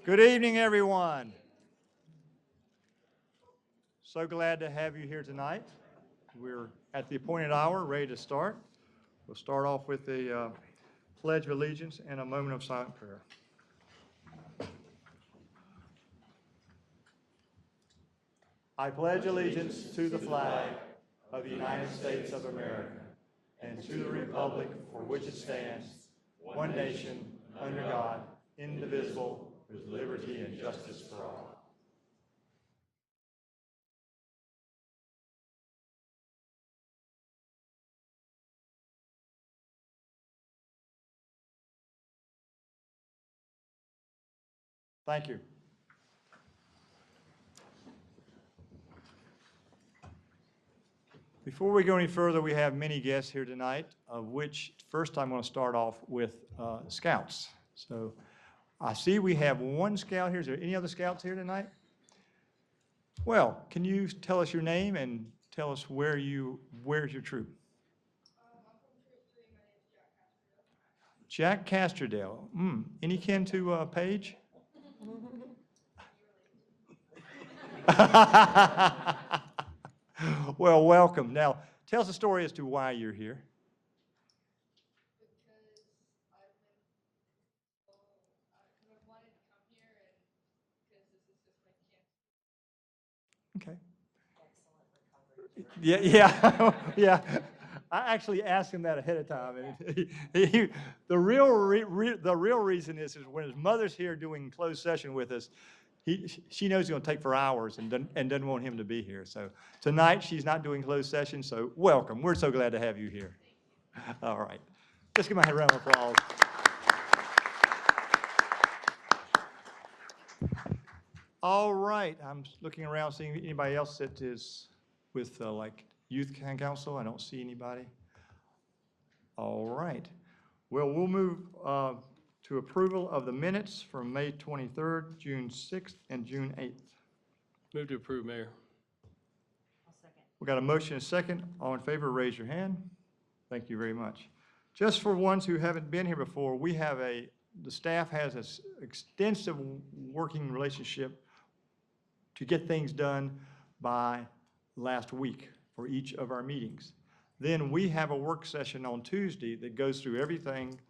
Good evening, everyone. So glad to have you here tonight. We're at the appointed hour, ready to start. We'll start off with the Pledge of Allegiance and a moment of silent prayer. I pledge allegiance to the flag of the United States of America and to the republic for which it stands, one nation, under God, indivisible, with liberty and justice for all. Thank you. Before we go any further, we have many guests here tonight, of which first I'm going to start off with Scouts. So I see we have one Scout here. Is there any other Scouts here tonight? Well, can you tell us your name and tell us where's your troop? Jack Castrodale. Any kin to Paige? Well, welcome. Now, tell us a story as to why you're here. Okay. Yeah. Yeah. I actually asked him that ahead of time, and the real reason is when his mother's here doing closed session with us, she knows it's going to take for hours and doesn't want him to be here. So tonight she's not doing closed session. So welcome. We're so glad to have you here. All right. Let's give my a round of applause. All right. I'm looking around, seeing anybody else that is with like Youth Council. I don't see anybody. All right. Well, we'll move to approval of the minutes from May 23rd, June 6th, and June 8th. Move to approve, Mayor. I'll second. We got a motion and a second. All in favor, raise your hand. Thank you very much. Just for ones who haven't been here before, the staff has an extensive working relationship to get things done by last week for each of our meetings. Then we have a work session on Tuesday that goes through everything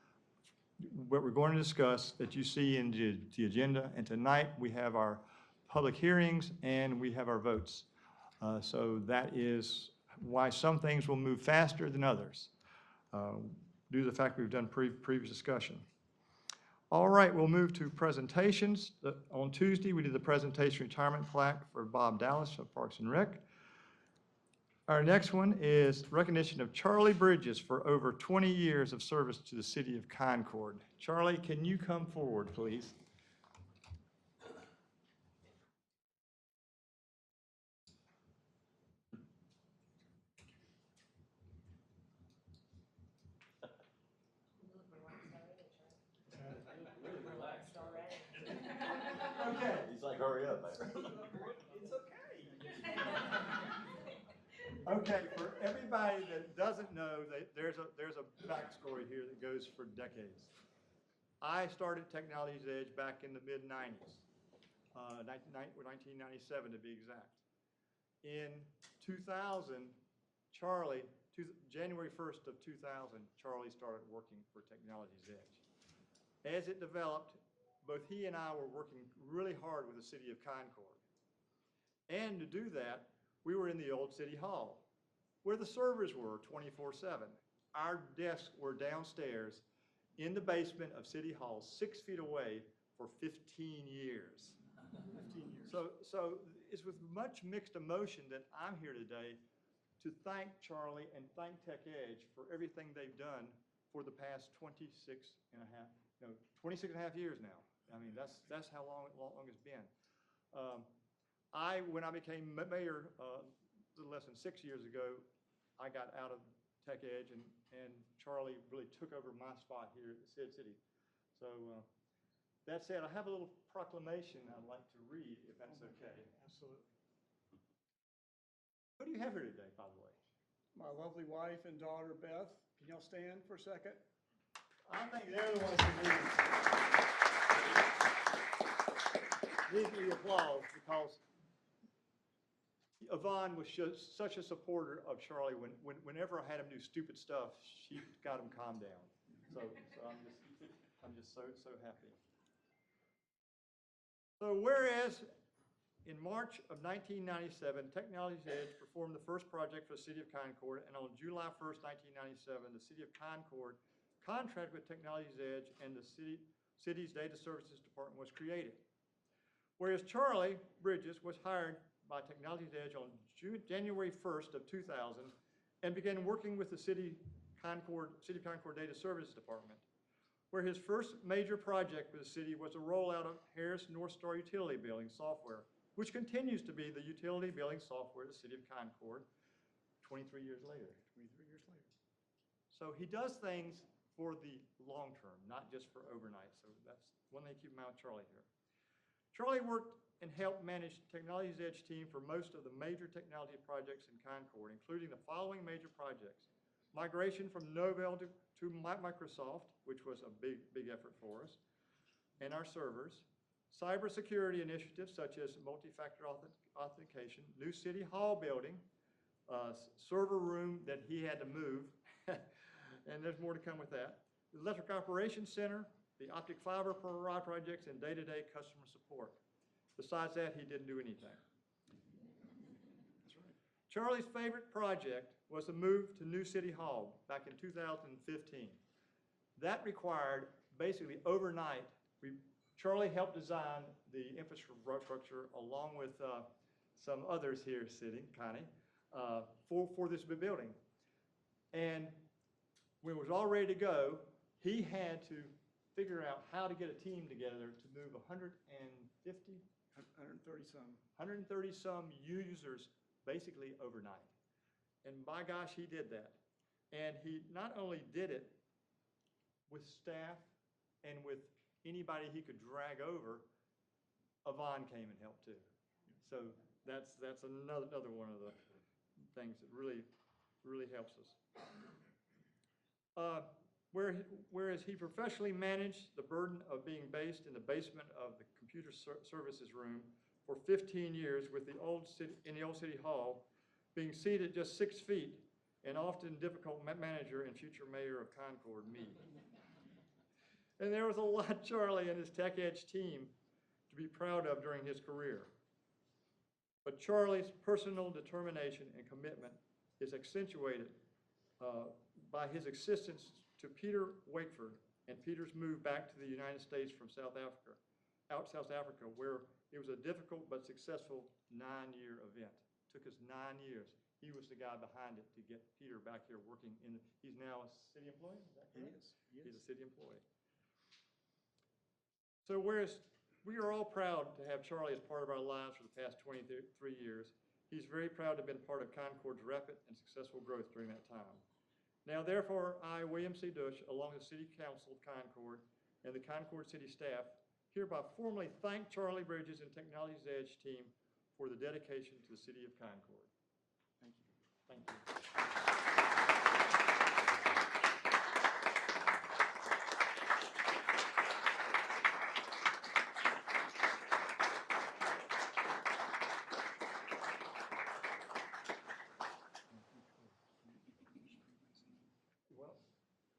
what we're going to discuss that you see in the agenda. And tonight we have our public hearings and we have our votes. So that is why some things will move faster than others due to the fact we've done previous discussion. All right, we'll move to presentations. On Tuesday, we did the presentation retirement plaque for Bob Dallas of Parks and Rec. Our next one is recognition of Charlie Bridges for over 20 years of service to the city of Concord. Charlie, can you come forward, please? Okay. He's like, hurry up, man. It's okay. Okay, for everybody that doesn't know, there's a backstory here that goes for decades. I started Technology's Edge back in the mid-90s, 1997 to be exact. In 2000, January 1st of 2000, Charlie started working for Technology's Edge. As it developed, both he and I were working really hard with the city of Concord. And to do that, we were in the old city hall where the servers were 24/7. Our desks were downstairs in the basement of City Hall, 6 feet away for 15 years. 15 years. So it's with much mixed emotion that I'm here today to thank Charlie and thank Tech Edge for everything they've done for the past 26 and a half years now. I mean, that's how long it's been. When I became mayor a little less than 6 years ago, I got out of Tech Edge, and Charlie really took over my spot here at the city. So that said, I have a little proclamation I'd like to read, if that's okay. Absolutely. Who do you have here today, by the way? My lovely wife and daughter, Beth. Can y'all stand for a second? I think they're the ones who need it. needs to be applauded because Yvonne was such a supporter of Charlie. Whenever I had him do stupid stuff, she got him calmed down. So I'm just so happy. So whereas in March of 1997, Technology's Edge performed the first project for the City of Concord, and on July 1st, 1997, the City of Concord contracted with Technology's Edge and the city's Data Services Department was created. Whereas Charlie Bridges was hired by Technology's Edge on January 1st of 2000 and began working with the City of Concord Data Services Department, where his first major project with the city was a rollout of Harris North Star utility billing software, which continues to be the utility billing software of the City of Concord 23 years later. 23 years later. So he does things for the long term, not just for overnight. So that's one thing to keep in mind with Charlie here. Charlie worked and helped manage Technology's Edge team for most of the major technology projects in Concord, including the following major projects: migration from Novell to Microsoft, which was a big effort for us, and our servers, cybersecurity initiatives such as multi-factor authentication, new City Hall building, server room that he had to move, and there's more to come with that, the Electric Operations Center, the optic fiber per rod projects, and day-to-day customer support. Besides that, he didn't do anything. That's right. Charlie's favorite project was the move to New City Hall back in 2015. That required basically overnight. Charlie helped design the infrastructure along with some others here sitting, Connie, for this building. And when it was all ready to go, he had to figure out how to get a team together to move 130 some users basically overnight. And my gosh, he did that. And he not only did it with staff and with anybody he could drag over, Yvonne came and helped too. So that's another one of the things that really helps us. Whereas he professionally managed the burden of being based in the basement of the computer services room for 15 years in the old City Hall, being seated just 6 feet, and often difficult manager and future mayor of Concord, me. And there was a lot Charlie and his Tech Edge team to be proud of during his career. But Charlie's personal determination and commitment is accentuated by his assistance to Peter Wakeford and Peter's move back to the United States from South Africa, where it was a difficult but successful 9-year event. It took us 9 years. He was the guy behind it to get Peter back here working he's now a city employee, is that correct? He is. He's a city employee. So whereas we are all proud to have Charlie as part of our lives for the past 23 years, he's very proud to have been part of Concord's rapid and successful growth during that time. Now, therefore, I, William C. Dush, along with the City Council of Concord and the Concord City staff, hereby formally thank Charlie Bridges and Technology's Edge team for the dedication to the City of Concord. Thank you. Thank you. Well,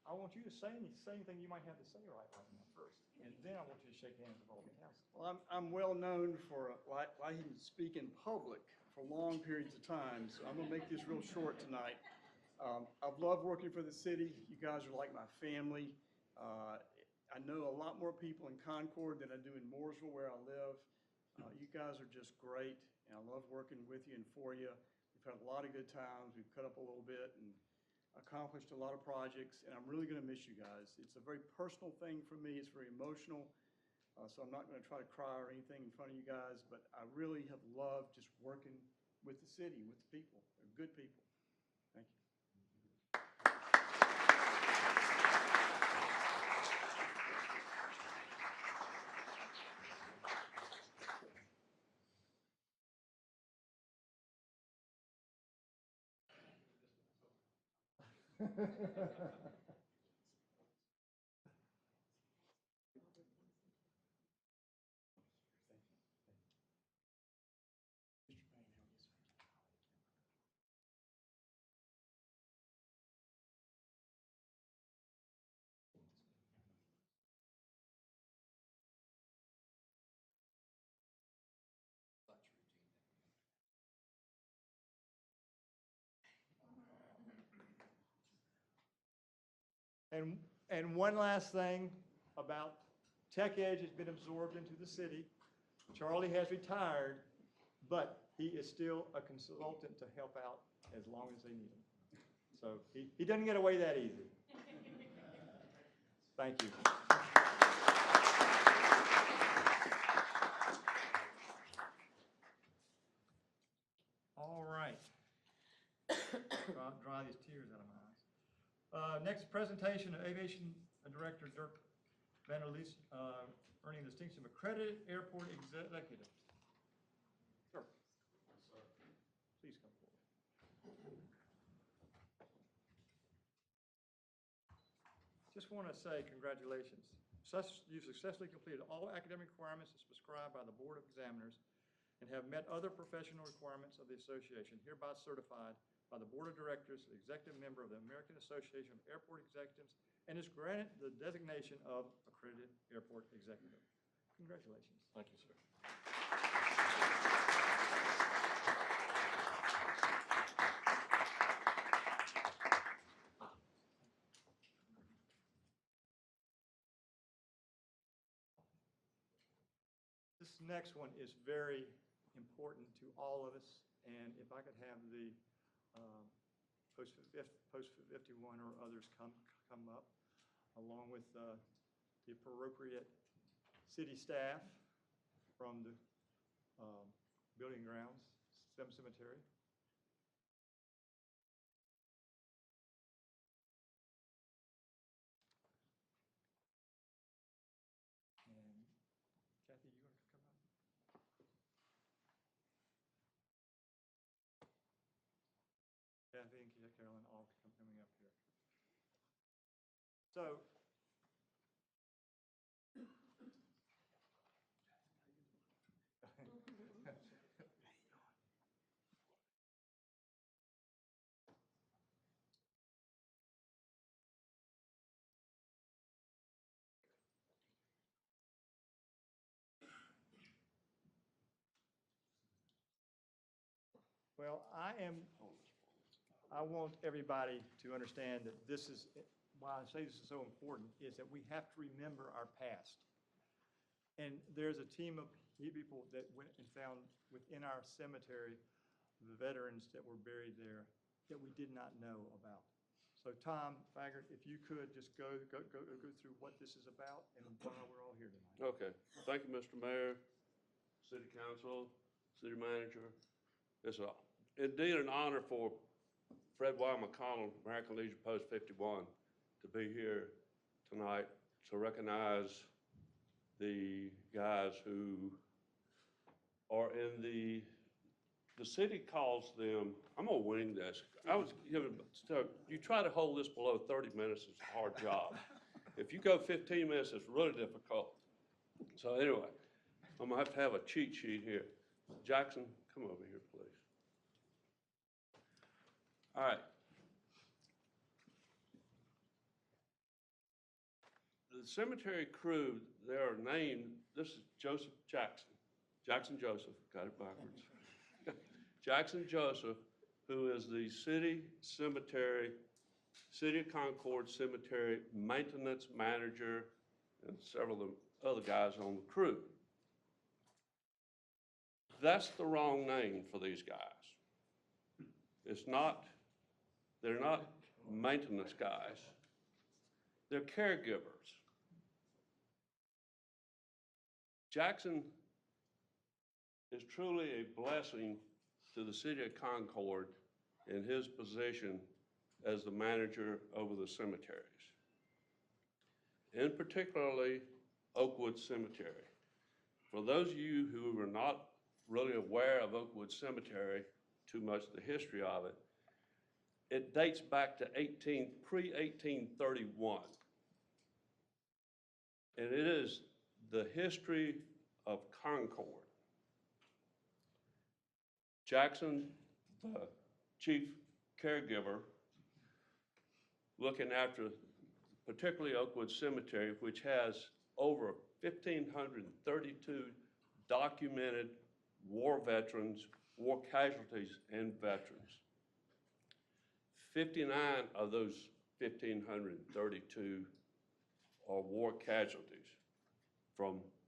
I want you to say anything you might have to say right now first, and then I want you to shake hands with all the council. Well, I'm well known for why he can speak in public for long periods of time, so I'm gonna make this real short tonight. I've loved working for the city. You guys are like my family. I know a lot more people in Concord than I do in Mooresville, where I live. You guys are just great, and I love working with you and for you. We've had a lot of good times. We've cut up a little bit and accomplished a lot of projects, and I'm really gonna miss you guys. It's a very personal thing for me. It's very emotional. So I'm not going to try to cry or anything in front of you guys, but I really have loved just working with the city, with the people. They're good people. Thank you. And one last thing about Tech Edge has been absorbed into the city. Charlie has retired, but he is still a consultant to help out as long as they need him. So he doesn't get away that easy. Thank you. All right. Dry these tears out of my eyes. Next presentation of Aviation Director Dirk Van der Lees, earning the distinction of accredited airport executive. Sir. Please come forward. Just want to say congratulations. You've successfully completed all academic requirements as prescribed by the Board of Examiners and have met other professional requirements of the association, hereby certified by the Board of Directors, the executive member of the American Association of Airport Executives, and is granted the designation of accredited airport executive. Congratulations. Thank you, sir. This next one is very important to all of us, and if I could have the post 51 or others come up, along with the appropriate city staff from the building grounds, cemetery. And Kathy, you want to come up? Kathy and Carolyn all coming up here. So, well, I want everybody to understand that this is, why I say this is so important, is that we have to remember our past. And there's a team of people that went and found within our cemetery the veterans that were buried there that we did not know about. So Tom Faggart, if you could just go through what this is about and why we're all here tonight. Okay. Thank you, Mr. Mayor, City Council, City Manager. It's indeed an honor for Fred Y. McConnell, American Legion Post 51, to be here tonight to recognize the guys who are in the city calls them, I'm gonna wing this. I was given, so you try to hold this below 30 minutes, it's a hard job. If you go 15 minutes, it's really difficult. So anyway, I'm gonna have a cheat sheet here. Jackson, come over here, please. All right. The cemetery crew, they are named, this is Joseph Jackson. Jackson Joseph, got it backwards. Jackson Joseph, who is the City of Concord Cemetery maintenance manager, and several of the other guys on the crew. That's the wrong name for these guys. It's not, they're not maintenance guys. They're caregivers. Jackson is truly a blessing to the city of Concord in his position as the manager over the cemeteries, and particularly Oakwood Cemetery. For those of you who are not really aware of Oakwood Cemetery, too much of the history of it, it dates back to pre-1831. And it is the history of Concord. Jackson, the chief caregiver, looking after particularly Oakwood Cemetery, which has over 1,532 documented war veterans, war casualties, and veterans. 59 of those 1,532 are war casualties,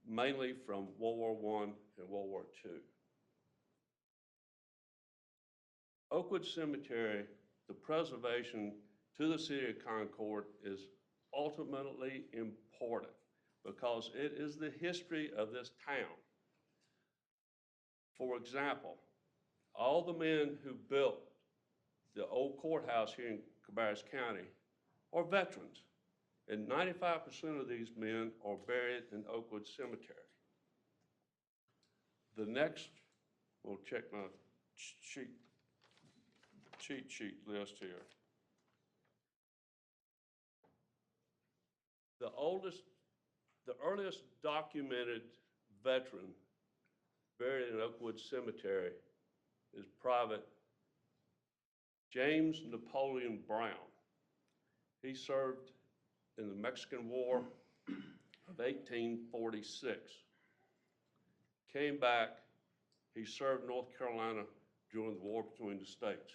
mainly from World War I and World War II. Oakwood Cemetery, the preservation to the city of Concord is ultimately important because it is the history of this town. For example, all the men who built the old courthouse here in Cabarrus County are veterans, and 95% of these men are buried in Oakwood Cemetery. The next, we'll check my cheat sheet list here. The earliest documented veteran buried in Oakwood Cemetery is Private James Napoleon Brown. He served in the Mexican War of 1846. Came back, he served North Carolina during the war between the states.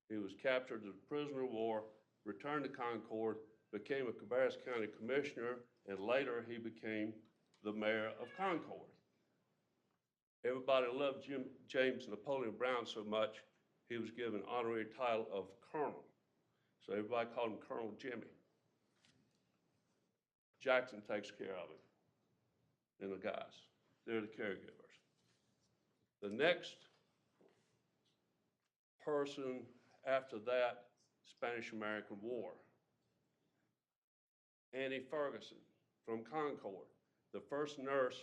He was captured as a prisoner of war, returned to Concord, became a Cabarrus County Commissioner, and later he became the mayor of Concord. Everybody loved James Napoleon Brown so much, he was given an honorary title of Colonel. So everybody called him Colonel Jimmy. Jackson takes care of him and the guys. They're the caregivers. The next person after that, Spanish-American War. Annie Ferguson from Concord, the first nurse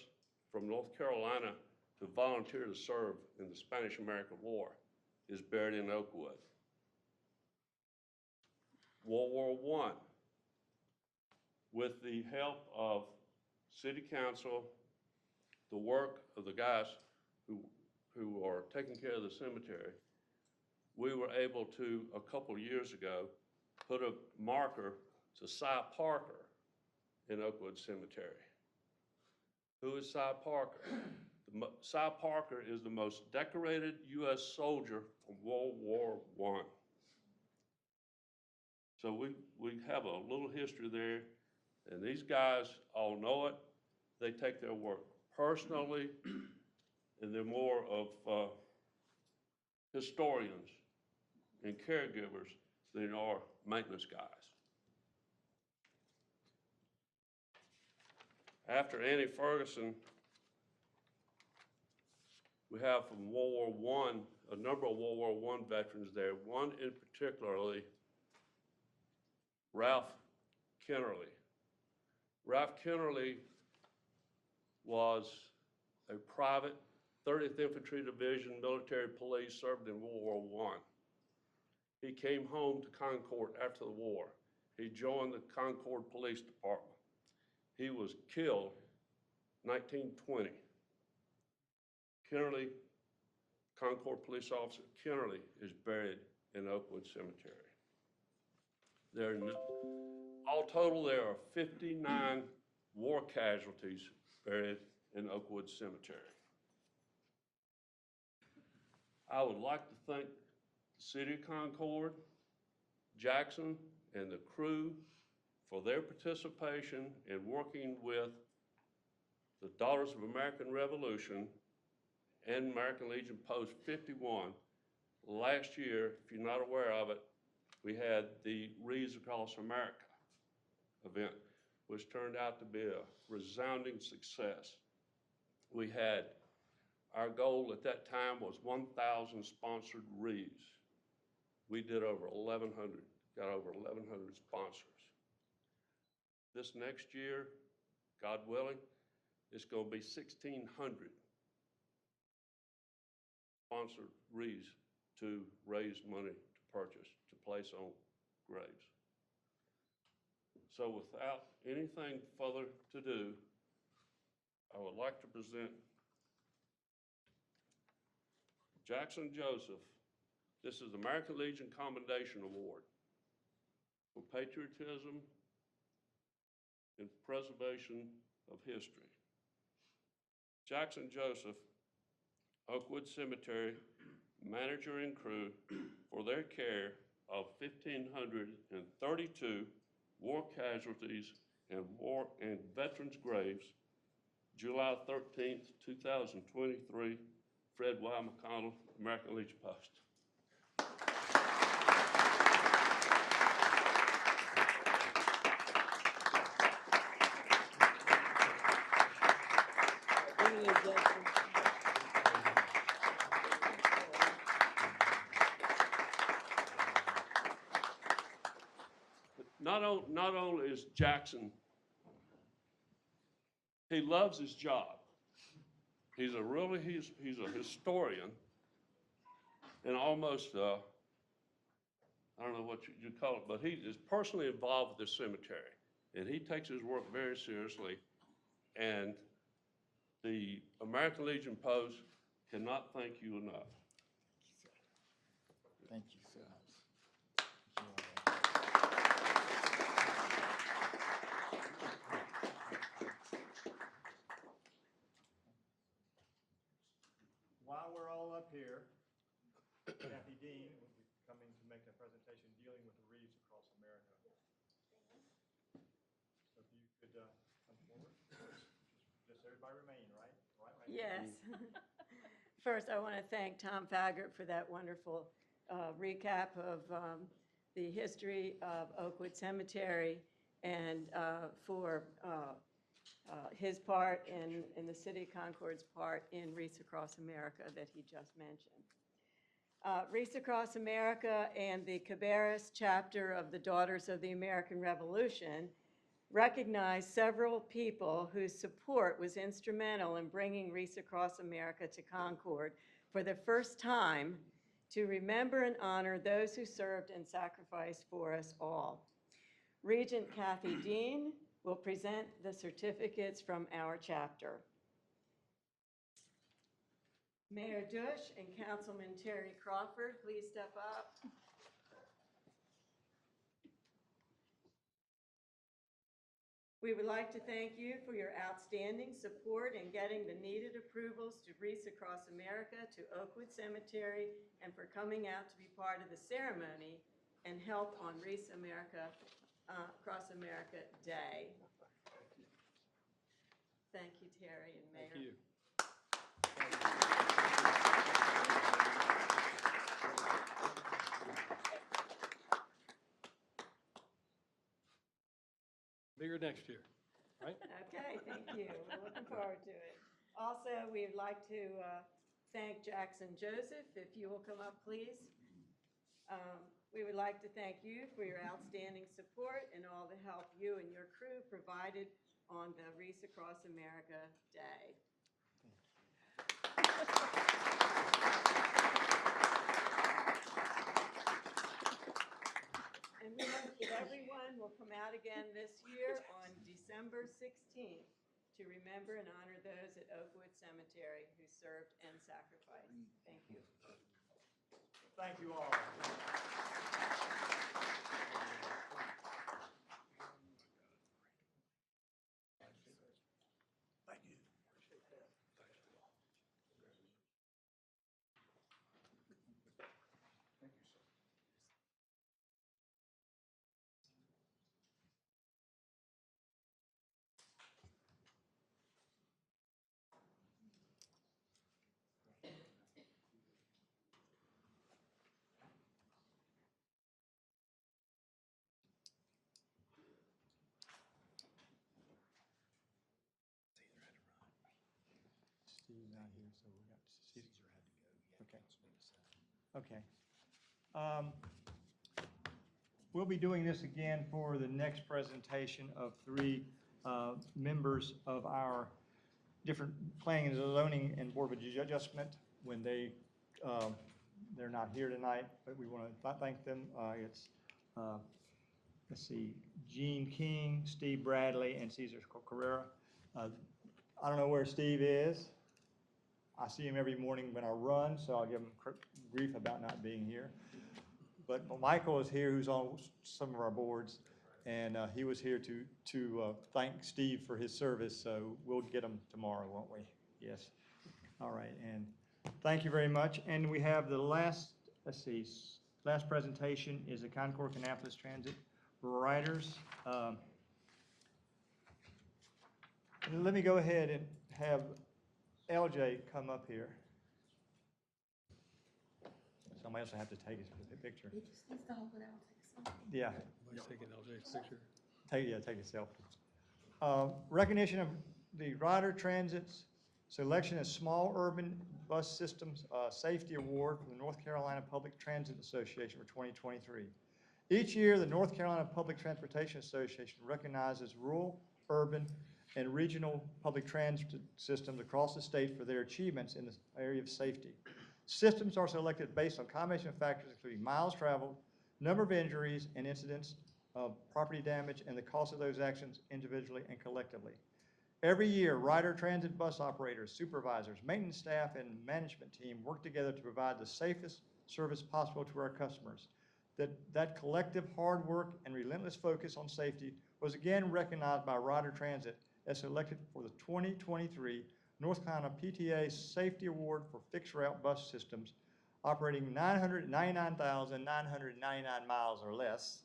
from North Carolina to volunteer to serve in the Spanish-American War, is buried in Oakwood. World War I, with the help of City Council, the work of the guys who are taking care of the cemetery, we were able to, a couple of years ago, put a marker to Cy Parker in Oakwood Cemetery. Who is Cy Parker? Cy Parker is the most decorated U.S. soldier from World War I. So we have a little history there, and these guys all know it. They take their work personally, and they're more of historians and caregivers than are maintenance guys. After Annie Ferguson, we have from World War I, a number of World War I veterans there. One in particularly, Ralph Kennerly. Ralph Kennerly was a private 30th Infantry Division military police, served in World War I. He came home to Concord after the war. He joined the Concord Police Department. He was killed in 1920. Kennerly, Concord Police Officer Kennerly, is buried in Oakwood Cemetery. All total, there are 59 war casualties buried in Oakwood Cemetery. I would like to thank the City of Concord, Jackson, and the crew for their participation in working with the Daughters of American Revolution and American Legion Post 51. Last year, if you're not aware of it, we had the Wreaths Across America event, which turned out to be a resounding success. We had, our goal at that time was 1,000 sponsored wreaths. We did over 1,100, got over 1,100 sponsors. This next year, God willing, it's going to be 1,600 sponsored wreaths to raise money to purchase, to place on graves. So without anything further to do, I would like to present Jackson Joseph. This is the American Legion Commendation Award for patriotism and preservation of history. Jackson Joseph, Oakwood Cemetery, manager and crew, for their care of 1,532 war casualties and veterans' graves, July 13th, 2023, Fred Y. McConnell, American Legion Post. Not only is Jackson, he loves his job. He's a historian and almost, I don't know what you call it, but he is personally involved with this cemetery. And he takes his work very seriously. And the American Legion Post cannot thank you enough. Thank you, sir. While we're all up here, Kathy Dean will be coming to make a presentation dealing with the wreaths across America. So if you could come forward, just everybody remain, right? Right. Yes. First, I want to thank Tom Faggart for that wonderful recap of the history of Oakwood Cemetery and for his part in the City of Concord's part in Wreaths Across America that he just mentioned. Wreaths Across America and the Cabarrus chapter of the Daughters of the American Revolution recognized several people whose support was instrumental in bringing Wreaths Across America to Concord for the first time to remember and honor those who served and sacrificed for us all. Regent Kathy Dean will present the certificates from our chapter. Mayor Dush and Councilman Terry Crawford, please step up. We would like to thank you for your outstanding support in getting the needed approvals to Wreaths Across America to Oakwood Cemetery and for coming out to be part of the ceremony and help on Wreaths Across America Day. Thank you, Terry and Mayor. Thank you. Bigger next year, right? Okay, thank you. We're looking forward to it. Also, we'd like to thank Jackson Joseph, if you will come up, please. We would like to thank you for your outstanding support and all the help you and your crew provided on the Wreaths Across America Day. And we hope that everyone will come out again this year on December 16th to remember and honor those at Oakwood Cemetery who served and sacrificed. Thank you. Thank you all. Thank you. Steve's not here, so we got Steve. Okay. Okay. We'll be doing this again for the next presentation of three members of our different planning and zoning and board of adjustment when they're not here tonight, but we want to thank them. It's let's see, Gene King, Steve Bradley, and Cesar Carrera. I don't know where Steve is. I see him every morning when I run, so I'll give him grief about not being here. But Michael is here, who's on some of our boards, and he was here to thank Steve for his service, so we'll get him tomorrow, won't we? Yes. All right, and thank you very much. And we have the last, let's see, last presentation is the Concord Kannapolis Transit Riders. And let me go ahead and have LJ come up here. Somebody else will have to take a picture. He just needs to hold it out, take a selfie. Yeah, Nobody's taking LJ's picture. take a selfie. Recognition of the Rider Transit's selection as Small Urban Bus Systems Safety Award from the North Carolina Public Transit Association for 2023. Each year, the North Carolina Public Transportation Association recognizes rural, urban, and regional public transit systems across the state for their achievements in the area of safety. Systems are selected based on a combination of factors including miles traveled, number of injuries and incidents of property damage, and the cost of those actions individually and collectively. Every year, Rider Transit bus operators, supervisors, maintenance staff, and management team work together to provide the safest service possible to our customers. That collective hard work and relentless focus on safety was again recognized by Rider Transit as selected for the 2023 North Carolina PTA Safety Award for fixed route bus systems operating 999,999 miles or less.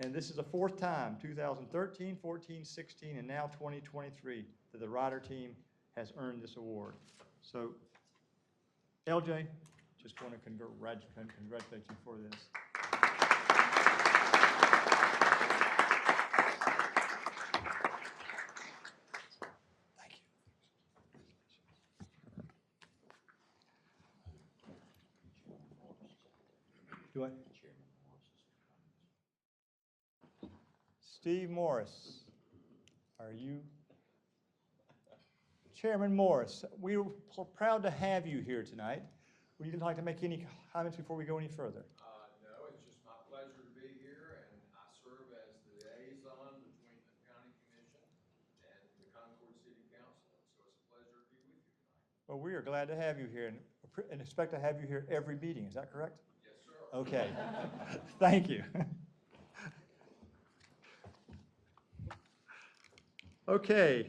And this is the fourth time, 2013, 14, 16, and now 2023, that the Rider team has earned this award. So, LJ, just want to congratulate you for this. Thank you. Do I? Steve Morris, are you? Chairman Morris, we're proud to have you here tonight. Would you like to make any comments before we go any further? No, it's just my pleasure to be here, and I serve as the liaison between the County Commission and the Concord City Council, so it's a pleasure to be with you tonight. Well, we are glad to have you here and expect to have you here every meeting. Is that correct? Yes, sir. Okay. Thank you. Okay.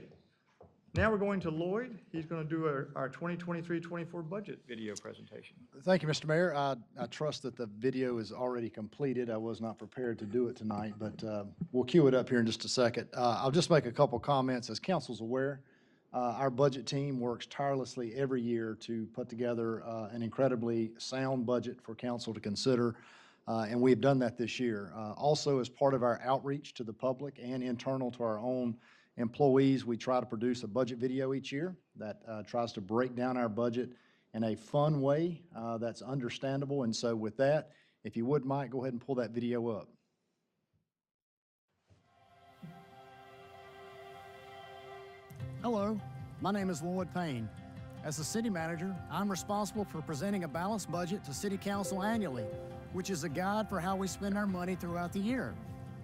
Now we're going to Lloyd. He's going to do our 2023-24 budget video presentation. Thank you, Mr. Mayor. I trust that the video is already completed. I was not prepared to do it tonight, but we'll cue it up here in just a second. I'll just make a couple comments. As council's aware, our budget team works tirelessly every year to put together an incredibly sound budget for council to consider, and we've done that this year. Also, as part of our outreach to the public and internal to our own employees, we try to produce a budget video each year that tries to break down our budget in a fun way that's understandable. And so with that, if you would, Mike, go ahead and pull that video up. Hello, my name is Lloyd Payne. As the city manager, I'm responsible for presenting a balanced budget to City Council annually, which is a guide for how we spend our money throughout the year.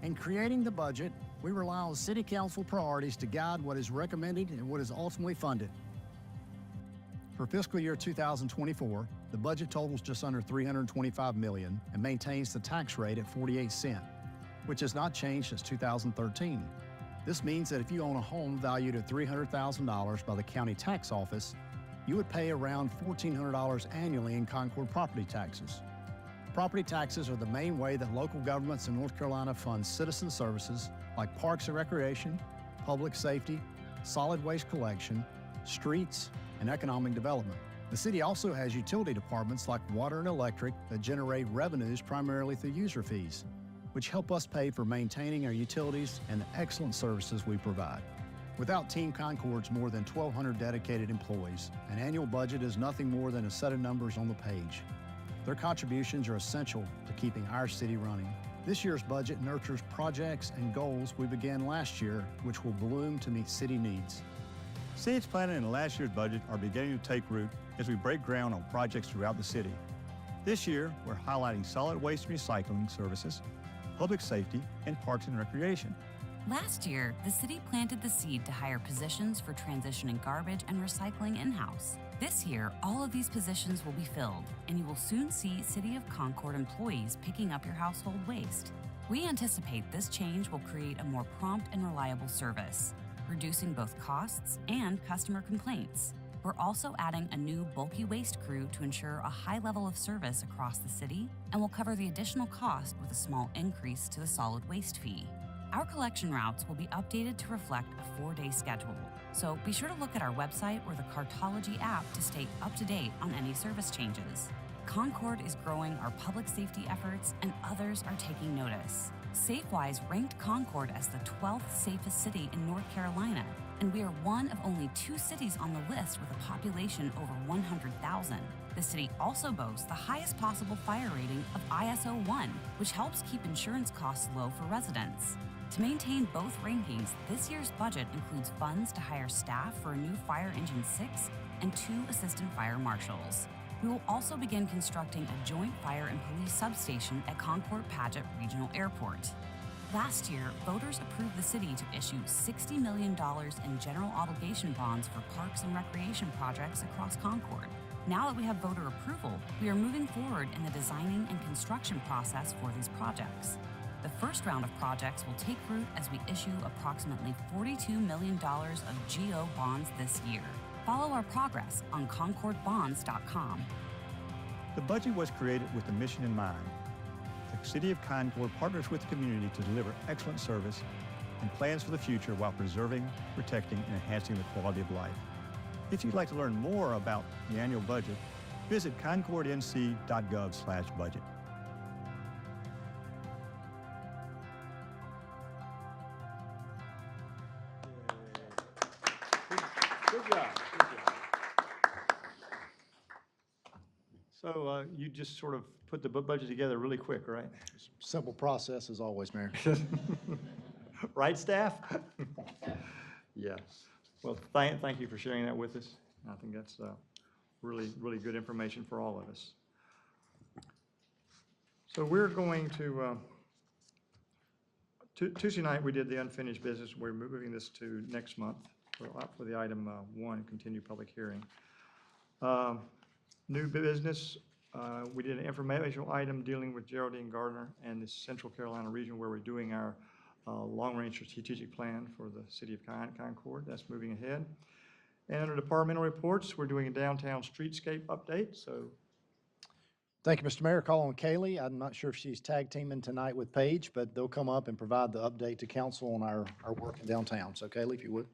In creating the budget, we rely on City Council priorities to guide what is recommended and what is ultimately funded. For fiscal year 2024, the budget totals just under $325 million and maintains the tax rate at 48 cents, which has not changed since 2013. This means that if you own a home valued at $300,000 by the county tax office, you would pay around $1,400 annually in Concord property taxes. Property taxes are the main way that local governments in North Carolina fund citizen services like parks and recreation, public safety, solid waste collection, streets, and economic development. The city also has utility departments like water and electric that generate revenues primarily through user fees, which help us pay for maintaining our utilities and the excellent services we provide. Without Team Concord's more than 1,200 dedicated employees, an annual budget is nothing more than a set of numbers on the page. Their contributions are essential to keeping our city running. This year's budget nurtures projects and goals we began last year, which will bloom to meet city needs. Seeds planted in last year's budget are beginning to take root as we break ground on projects throughout the city. This year, we're highlighting solid waste recycling services, public safety, and parks and recreation. Last year, the city planted the seed to hire positions for transitioning garbage and recycling in-house. This year, all of these positions will be filled, and you will soon see City of Concord employees picking up your household waste. We anticipate this change will create a more prompt and reliable service, reducing both costs and customer complaints. We're also adding a new bulky waste crew to ensure a high level of service across the city, and will cover the additional cost with a small increase to the solid waste fee. Our collection routes will be updated to reflect a 4-day schedule, so be sure to look at our website or the Cartology app to stay up to date on any service changes. Concord is growing our public safety efforts, and others are taking notice. SafeWise ranked Concord as the 12th safest city in North Carolina, and we are one of only 2 cities on the list with a population over 100,000. The city also boasts the highest possible fire rating of ISO 1, which helps keep insurance costs low for residents. To maintain both rankings, this year's budget includes funds to hire staff for a new Fire Engine 6 and 2 assistant fire marshals. We will also begin constructing a joint fire and police substation at Concord Paget Regional Airport. Last year, voters approved the city to issue $60 million in general obligation bonds for parks and recreation projects across Concord. Now that we have voter approval, we are moving forward in the designing and construction process for these projects. The first round of projects will take root as we issue approximately $42 million of GO bonds this year. Follow our progress on concordbonds.com. The budget was created with the mission in mind. The City of Concord partners with the community to deliver excellent service and plans for the future while preserving, protecting, and enhancing the quality of life. If you'd like to learn more about the annual budget, visit concordnc.gov/budget. Good job, good job. So you just sort of put the budget together really quick, right? Simple process as always, Mayor. Right, staff? Yeah. Well, thank you for sharing that with us. I think that's really, really good information for all of us. So we're going to, Tuesday night, we did the unfinished business. We're moving this to next month for the item 1, continue public hearing. New business, we did an informational item dealing with Geraldine Gardner and the Central Carolina region where we're doing our long-range strategic plan for the city of Concord. That's moving ahead. And under departmental reports, we're doing a downtown streetscape update. So, Thank you, Mr. Mayor. Calling Kaylee. I'm not sure if she's tag teaming tonight with Paige, but they'll come up and provide the update to council on our work in downtown. So Kaylee, if you would.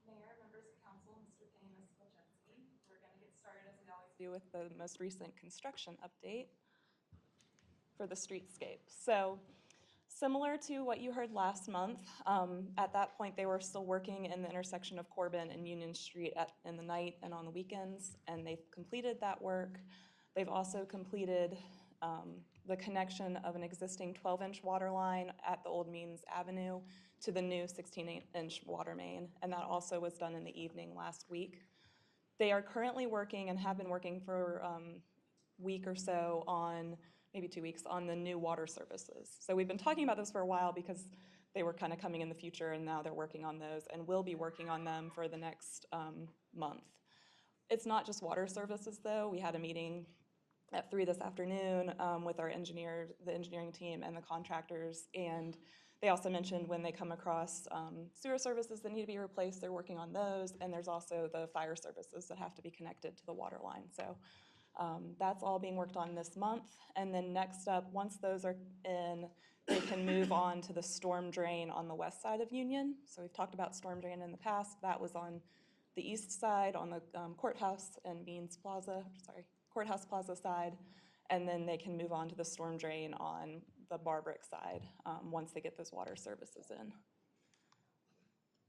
Mayor, members of council, Mr. Payne, Ms. Wojcicki. We're going to get started as we always do with the most recent construction update for the streetscape. So similar to what you heard last month, at that point they were still working in the intersection of Corbin and Union Street in the night and on the weekends, and they've completed that work. They've also completed the connection of an existing 12-inch water line at the old Means Avenue to the new 16-inch water main, and that also was done in the evening last week. They are currently working and have been working for a week or so on, maybe 2 weeks, on the new water services. So we've been talking about this for a while because they were kind of coming in the future, and now they're working on those and will be working on them for the next month. It's not just water services though. We had a meeting at 3 this afternoon with our engineers, the engineering team and the contractors, and they also mentioned when they come across sewer services that need to be replaced, they're working on those, and there's also the fire services that have to be connected to the water line. So that's all being worked on this month. And then next up, once those are in, they can move on to the storm drain on the west side of Union. So we've talked about storm drain in the past. That was on the east side, on the courthouse and courthouse plaza side. And then they can move on to the storm drain on the Barbrick side once they get those water services in.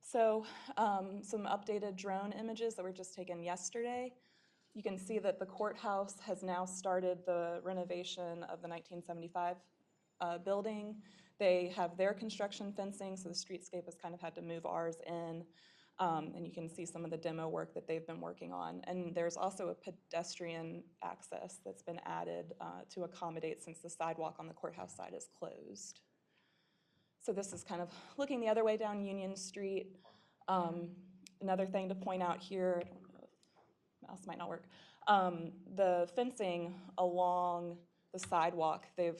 So some updated drone images that were just taken yesterday. You can see that the courthouse has now started the renovation of the 1975 building. They have their construction fencing, so the streetscape has kind of had to move ours in. And you can see some of the demo work that they've been working on. And there's also a pedestrian access that's been added to accommodate since the sidewalk on the courthouse side is closed. So this is kind of looking the other way down Union Street. Another thing to point out here, mouse might not work. The fencing along the sidewalk. They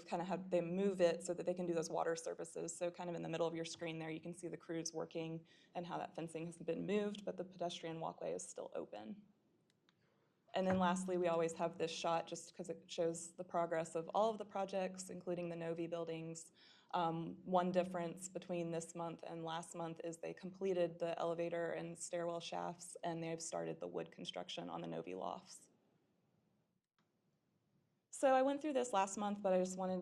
move it so that they can do those water services. So kind of in the middle of your screen there, you can see the crews working and how that fencing has been moved, but the pedestrian walkway is still open. And then lastly, we always have this shot just because it shows the progress of all of the projects, including the Novi buildings. One difference between this month and last month is they completed the elevator and stairwell shafts, and they've started the wood construction on the Novi lofts. So I went through this last month, but I just wanted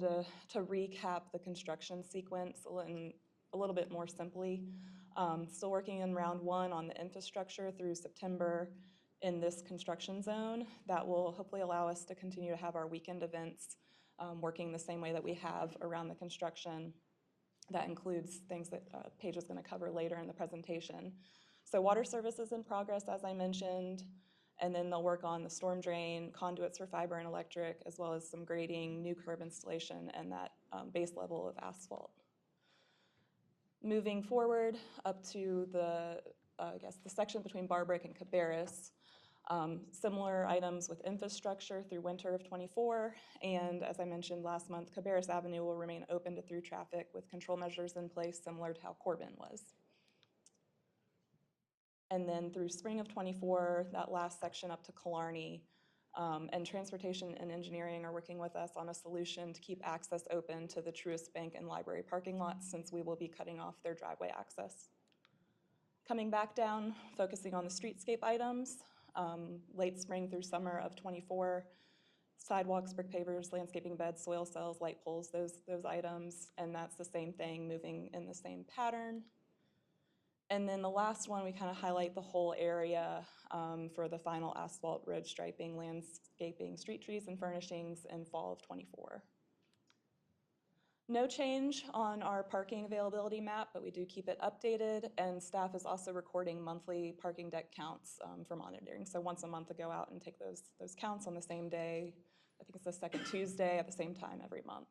to recap the construction sequence a little bit more simply. Still working in round one on the infrastructure through September in this construction zone. That will hopefully allow us to continue to have our weekend events working the same way that we have around the construction. That includes things that Paige is going to cover later in the presentation. So water services in progress, as I mentioned, and then they'll work on the storm drain, conduits for fiber and electric, as well as some grading, new curb installation, and that base level of asphalt. Moving forward up to the section between Barbrick and Cabarrus, similar items with infrastructure through winter of '24, and as I mentioned last month, Cabarrus Avenue will remain open to through traffic with control measures in place similar to how Corbin was. And then through spring of '24, that last section up to Killarney, and Transportation and Engineering are working with us on a solution to keep access open to the Truist Bank and Library parking lots since we will be cutting off their driveway access. Coming back down, focusing on the streetscape items, late spring through summer of '24, sidewalks, brick pavers, landscaping beds, soil cells, light poles, those items, and that's the same thing, moving in the same pattern. And then the last one, we kind of highlight the whole area for the final asphalt road striping, landscaping, street trees, and furnishings in fall of '24. No change on our parking availability map, but we do keep it updated, and staff is also recording monthly parking deck counts for monitoring. So once a month to go out and take those counts on the same day. I think it's the second Tuesday at the same time every month.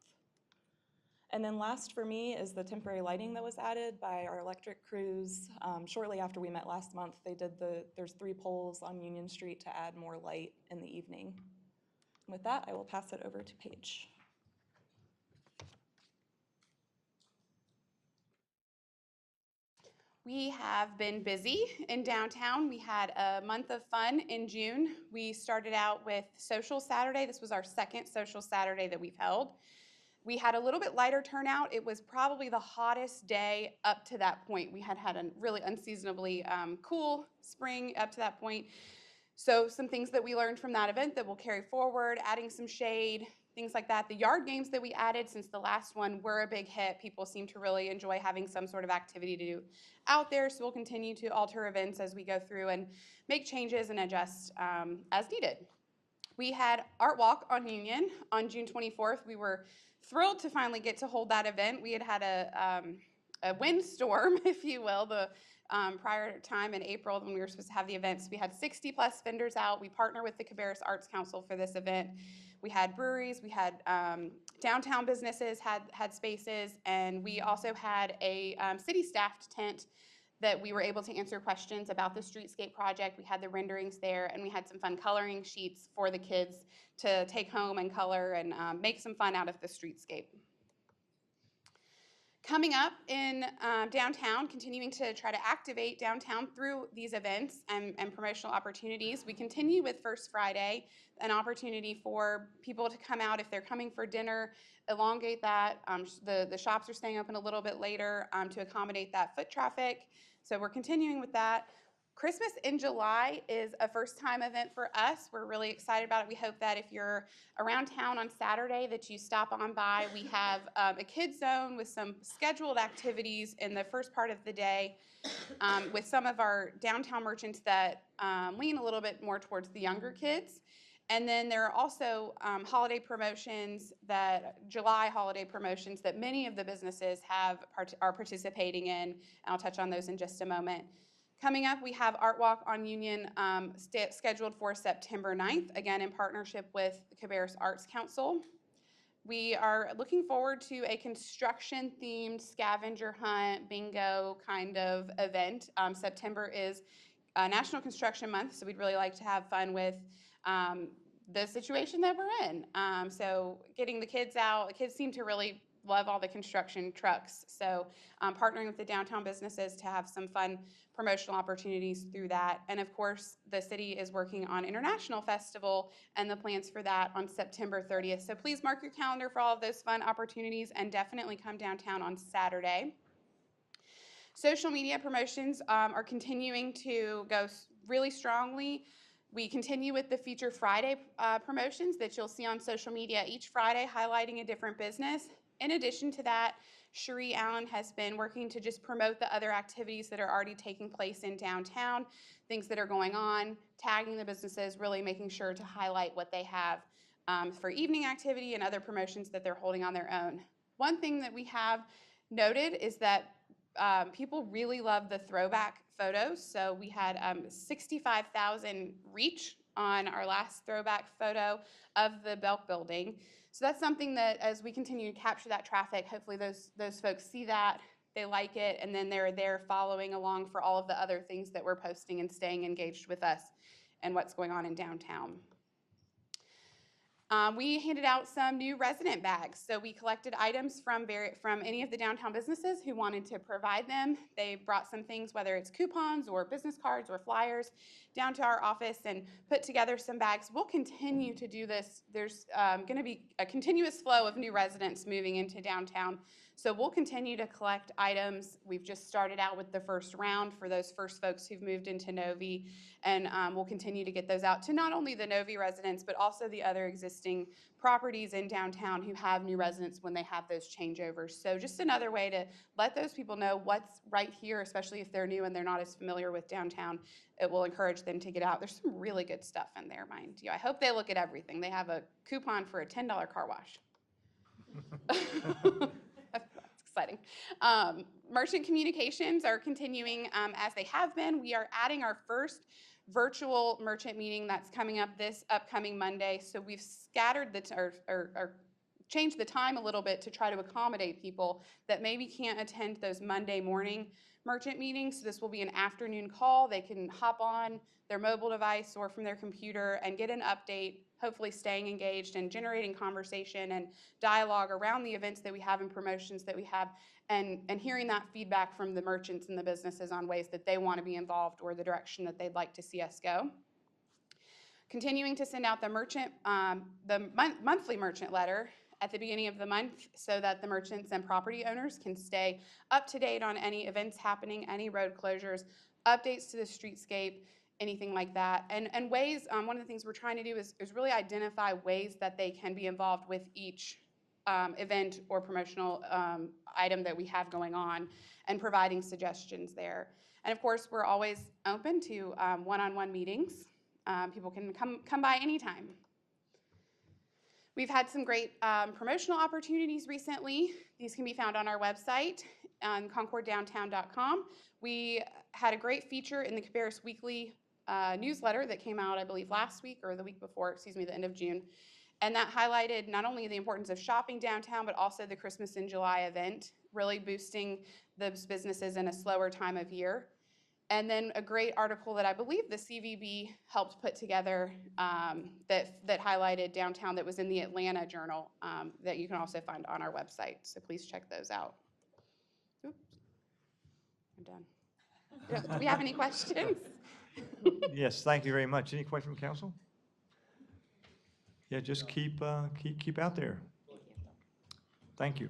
And then last for me is the temporary lighting that was added by our electric crews. Shortly after we met last month, there's 3 poles on Union Street to add more light in the evening. With that, I will pass it over to Paige. We have been busy in downtown. We had a month of fun in June. We started out with Social Saturday. This was our second Social Saturday that we've held. We had a little bit lighter turnout. It was probably the hottest day up to that point. We had a really unseasonably cool spring up to that point. So some things that we learned from that event that we'll carry forward, adding some shade, things like that. The yard games that we added since the last one were a big hit. People seem to really enjoy having some sort of activity to do out there, so we'll continue to alter events as we go through and make changes and adjust as needed. We had Art Walk on Union on June 24th. We were thrilled to finally get to hold that event. We had a windstorm, if you will, the prior time in April when we were supposed to have the events. We had 60 plus vendors out. We partner with the Cabarrus Arts Council for this event. We had breweries, we had downtown businesses had spaces, and we also had a city staffed tent that we were able to answer questions about the streetscape project. We had the renderings there, and we had some fun coloring sheets for the kids to take home and color and make some fun out of the streetscape. Coming up in downtown, continuing to try to activate downtown through these events and promotional opportunities. We continue with First Friday, an opportunity for people to come out if they're coming for dinner, elongate that. The shops are staying open a little bit later to accommodate that foot traffic. So we're continuing with that. Christmas in July is a first-time event for us. We're really excited about it. We hope that if you're around town on Saturday that you stop on by. We have a kids zone with some scheduled activities in the first part of the day with some of our downtown merchants that lean a little bit more towards the younger kids. And then there are also holiday promotions, July holiday promotions that many of the businesses are participating in, and I'll touch on those in just a moment. Coming up, we have Art Walk on Union scheduled for September 9th, again in partnership with the Cabarrus Arts Council. We are looking forward to a construction-themed scavenger hunt, bingo kind of event. September is National Construction Month, so we'd really like to have fun with the situation that we're in. So getting the kids out, the kids seem to really love all the construction trucks. So partnering with the downtown businesses to have some fun promotional opportunities through that. And of course, the city is working on International Festival and the plans for that on September 30th. So please mark your calendar for all of those fun opportunities and definitely come downtown on Saturday. Social media promotions are continuing to go really strongly. We continue with the Feature Friday promotions that you'll see on social media each Friday, highlighting a different business. In addition to that, Cherie Allen has been working to just promote the other activities that are already taking place in downtown, things that are going on, tagging the businesses, really making sure to highlight what they have for evening activity and other promotions that they're holding on their own. One thing that we have noted is that people really love the throwback photos. So we had 65,000 reach on our last throwback photo of the Belk building. So that's something that as we continue to capture that traffic, hopefully those folks see that, they like it, and then they're there following along for all of the other things that we're posting and staying engaged with us and what's going on in downtown. We handed out some new resident bags. So we collected items from any of the downtown businesses who wanted to provide them. They brought some things, whether it's coupons or business cards or flyers, down to our office and put together some bags. We'll continue to do this. There's going to be a continuous flow of new residents moving into downtown. So we'll continue to collect items. We've just started out with the first round for those first folks who've moved into Novi, and we'll continue to get those out to not only the Novi residents, but also the other existing properties in downtown who have new residents when they have those changeovers. So just another way to let those people know what's right here, especially if they're new and they're not as familiar with downtown. It will encourage them to get out. There's some really good stuff in there, mind you. I hope they look at everything. They have a coupon for a $10 car wash. That's exciting. Merchant communications are continuing as they have been. We are adding our first virtual merchant meeting that's coming up this upcoming Monday. So we've scattered or changed the time a little bit to try to accommodate people that maybe can't attend those Monday morning merchant meetings. So this will be an afternoon call. They can hop on their mobile device or from their computer and get an update, hopefully staying engaged and generating conversation and dialogue around the events that we have and promotions that we have, and hearing that feedback from the merchants and the businesses on ways that they want to be involved or the direction that they'd like to see us go. Continuing to send out the monthly merchant letter at the beginning of the month so that the merchants and property owners can stay up to date on any events happening, any road closures, updates to the streetscape, anything like that. And ways, one of the things we're trying to do is really identify ways that they can be involved with each event or promotional item that we have going on and providing suggestions there. And of course, we're always open to one-on-one meetings. People can come by anytime. We've had some great promotional opportunities recently. These can be found on our website on concorddowntown.com. We had a great feature in the Cabarrus Weekly newsletter that came out, I believe, last week or the week before, the end of June. And that highlighted not only the importance of shopping downtown, but also the Christmas in July event, really boosting those businesses in a slower time of year. And then a great article that I believe the CVB helped put together that highlighted downtown that was in the Atlanta Journal that you can also find on our website. So please check those out. Oops, I'm done. Do we have any questions? Yes, thank you very much. Any questions from council? Yeah, just keep out there. Thank you.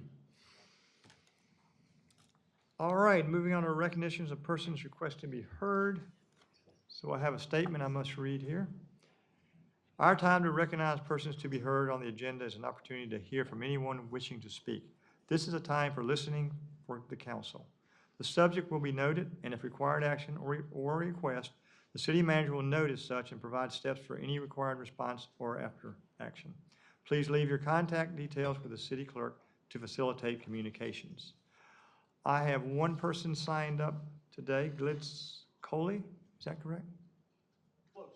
All right, moving on to recognitions of persons requesting to be heard. So I have a statement I must read here. Our time to recognize persons to be heard on the agenda is an opportunity to hear from anyone wishing to speak. This is a time for listening for the council. The subject will be noted, and if required action or request, the city manager will note as such and provide steps for any required response or after action. Please leave your contact details with the city clerk to facilitate communications. I have one person signed up today, Glitz Coley, is that correct? Close.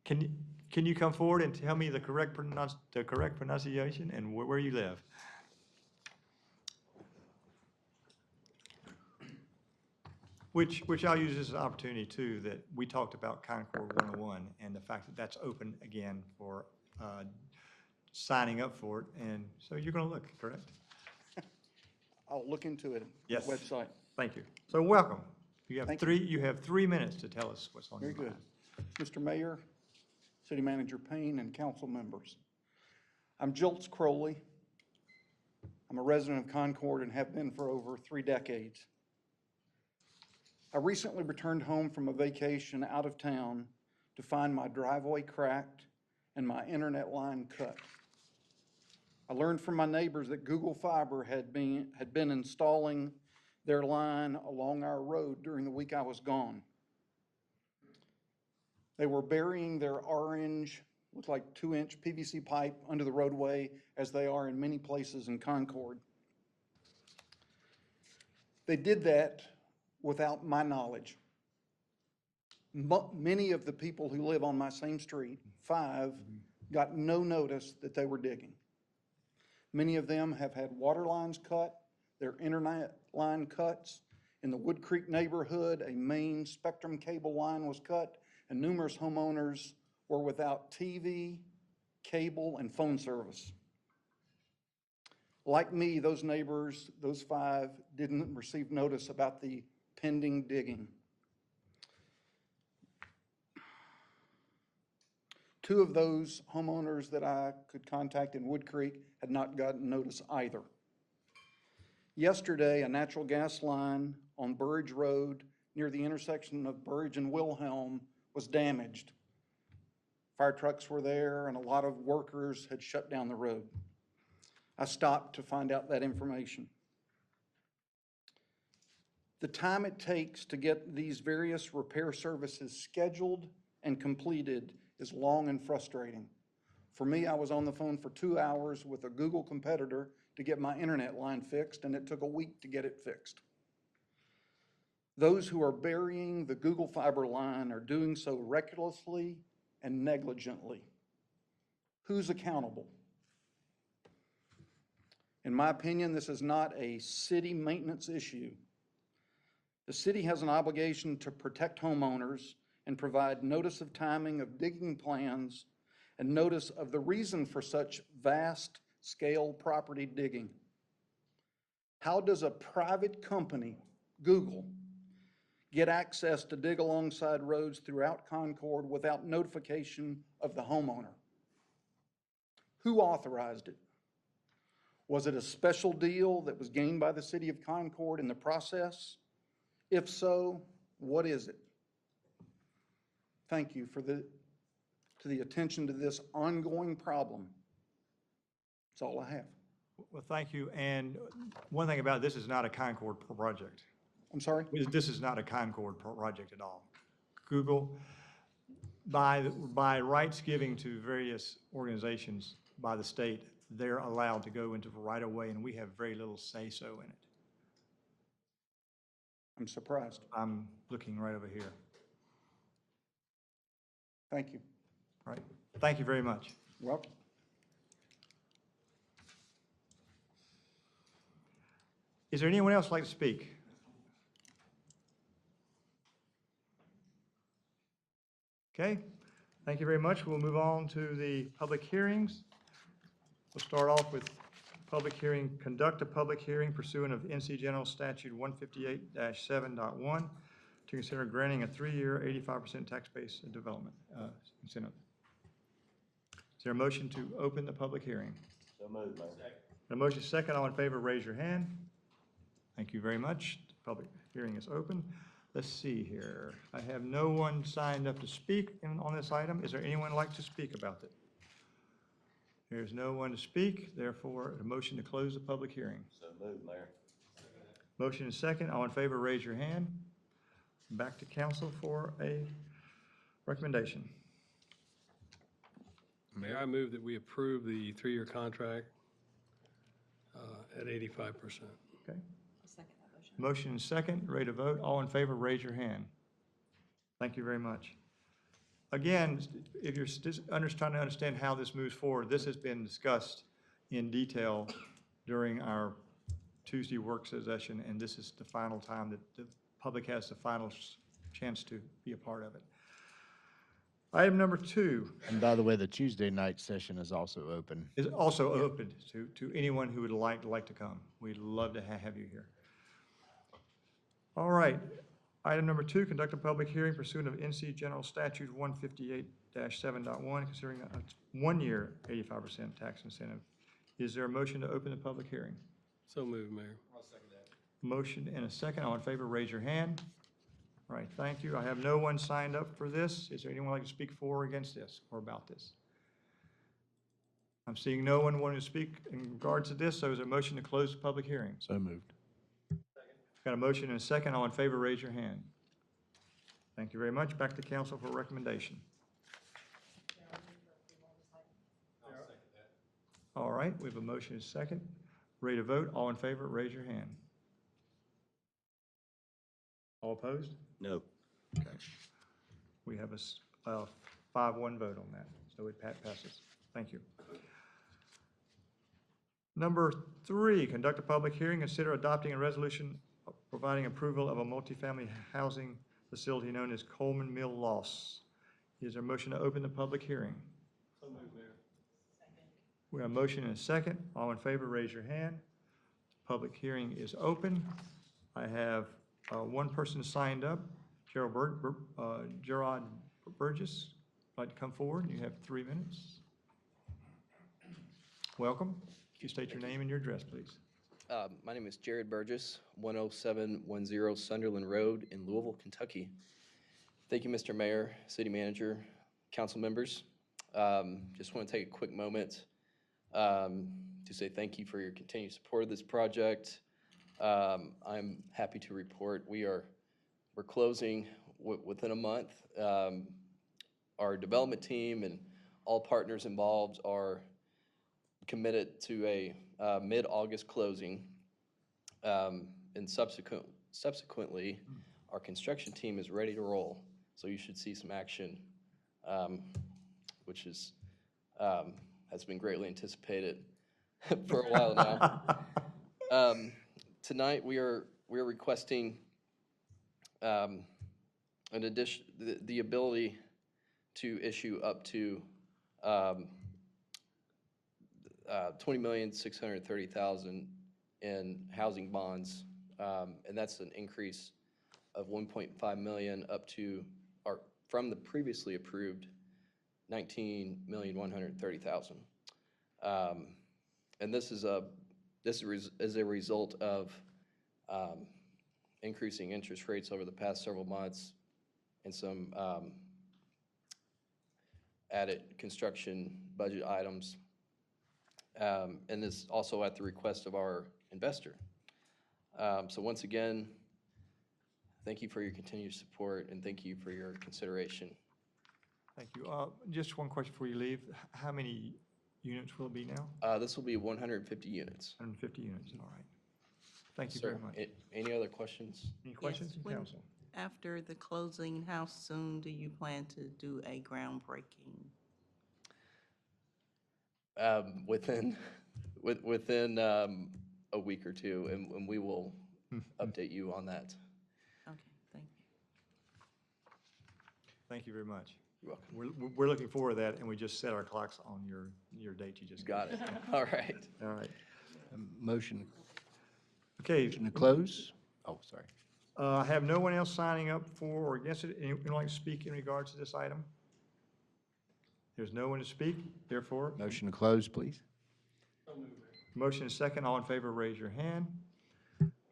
Can you come forward and tell me the correct pronunciation and where you live? Which I'll use as an opportunity too, that we talked about Concord 101 and the fact that that's open again for signing up for it. And so you're going to look, correct? I'll look into it, Yes. website. Thank you. So welcome. Thank You have 3 minutes to tell us what's on your Very mind. good. Mr. Mayor, City Manager Payne, and council members. I'm Jilts Crowley. I'm a resident of Concord and have been for over 3 decades. I recently returned home from a vacation out of town to find my driveway cracked and my internet line cut. I learned from my neighbors that Google Fiber had been installing their line along our road during the week I was gone. They were burying their orange, looked like 2-inch PVC pipe under the roadway, as they are in many places in Concord. They did that without my knowledge. Many of the people who live on my same street, 5, got no notice that they were digging. Many of them have had water lines cut, their internet line cuts. In the Wood Creek neighborhood, a main Spectrum cable line was cut, and numerous homeowners were without TV, cable, and phone service. Like me, those neighbors, those 5, didn't receive notice about the pending digging. 2 of those homeowners that I could contact in Wood Creek had not gotten notice either. Yesterday, a natural gas line on Burridge Road near the intersection of Burridge and Wilhelm was damaged. Fire trucks were there and a lot of workers had shut down the road. I stopped to find out that information. The time it takes to get these various repair services scheduled and completed is long and frustrating. For me, I was on the phone for 2 hours with a Google competitor to get my internet line fixed, and it took a week to get it fixed. Those who are burying the Google Fiber line are doing so recklessly and negligently. Who's accountable? In my opinion, this is not a city maintenance issue. The city has an obligation to protect homeowners and provide notice of timing of digging plans and notice of the reason for such vast-scale property digging. How does a private company, Google, get access to dig alongside roads throughout Concord without notification of the homeowner? Who authorized it? Was it a special deal that was gained by the city of Concord in the process? If so, what is it? Thank you for the attention to this ongoing problem. That's all I have. Well, thank you. And one thing about this is not a Concord project. I'm sorry? This is not a Concord project at all. Google, by rights giving to various organizations by the state, they're allowed to go into the right of way, and we have very little say-so in it. I'm surprised. I'm looking right over here. Thank you. All right. Thank you very much. You're welcome. Is there anyone else like to speak? Okay. Thank you very much. We'll move on to the public hearings. We'll start off with public hearing, conduct a public hearing pursuant of NC General Statute 158-7.1 to consider granting a 3-year 85% tax-based development incentive. Is there a motion to open the public hearing? So moved, Mayor. A motion second, all in favor, raise your hand. Thank you very much. The public hearing is open. Let's see here. I have no one signed up to speak on this item. Is there anyone like to speak about it? There's no one to speak, therefore, a motion to close the public hearing. So moved, Mayor. Motion is second. All in favor, raise your hand. Back to council for a recommendation. Mayor, I move that we approve the 3-year contract at 85%. Okay. Motion is second. Ready to vote. All in favor, raise your hand. Thank you very much. Again, if you're just trying to understand how this moves forward, this has been discussed in detail during our Tuesday work session, and this is the final time that the public has the final chance to be a part of it. Item number 2 And by the way, the Tuesday night session is also open. is also open to anyone who would like to come. We'd love to have you here. All right. Item number 2, conduct a public hearing pursuant of NC General Statute 158-7.1, considering a 1-year 85% tax incentive. Is there a motion to open the public hearing? So moved, Mayor. Motion and a second. All in favor, raise your hand. All right, thank you. I have no one signed up for this. Is there anyone like to speak for or against this or about this? I'm seeing no one wanting to speak in regards to this, so is there a motion to close the public hearing? So moved. Got a motion and a second. All in favor, raise your hand. Thank you very much. Back to council for recommendation. All right, we have a motion and a second. Ready to vote? All in favor, raise your hand. All opposed? No. Okay. We have a 5-1 vote on that, so it passes. Thank you. Number 3, conduct a public hearing, consider adopting a resolution providing approval of a multifamily housing facility known as Coleman Mill Loss. Is there a motion to open the public hearing? So moved, Mayor. We have a motion and a second. All in favor, raise your hand. Public hearing is open. I have one person signed up, Gerald Burgess. Like to come forward? You have 3 minutes. Welcome. Could you state your name and your address, please? My name is Jared Burgess, 10710 Sunderland Road in Louisville, Kentucky. Thank you, Mr. Mayor, City Manager, council members. Just want to take a quick moment to say thank you for your continued support of this project. I'm happy to report we're closing within a month. Our development team and all partners involved are committed to a mid-August closing, and subsequently, our construction team is ready to roll. So you should see some action, which is has been greatly anticipated for a while now. Tonight we are requesting an addition, the ability to issue up to $20,630,000 in housing bonds, and that's an increase of $1.5 million up to, or from the previously approved $19,130,000. And this is a result of increasing interest rates over the past several months and some added construction budget items. And is also at the request of our investor. So once again, thank you for your continued support and thank you for your consideration. Thank you. Just one question before you leave. How many units will it be now? This will be 150 units. 150 units, all right. Thank you Sir, very much. Any other questions? Any questions from when- council? After the closing, how soon do you plan to do a groundbreaking? Within a week or two, and we will update you on that. Okay, thank you. Thank you very much. You're welcome. We're looking forward to that, and we just set our clocks on your date you just Got it. All right. All right. Motion Okay. to close? Oh, sorry. I have no one else signing up for or against it. Anyone like to speak in regards to this item? There's no one to speak, therefore. Motion to close, please. Motion is second. All in favor, raise your hand.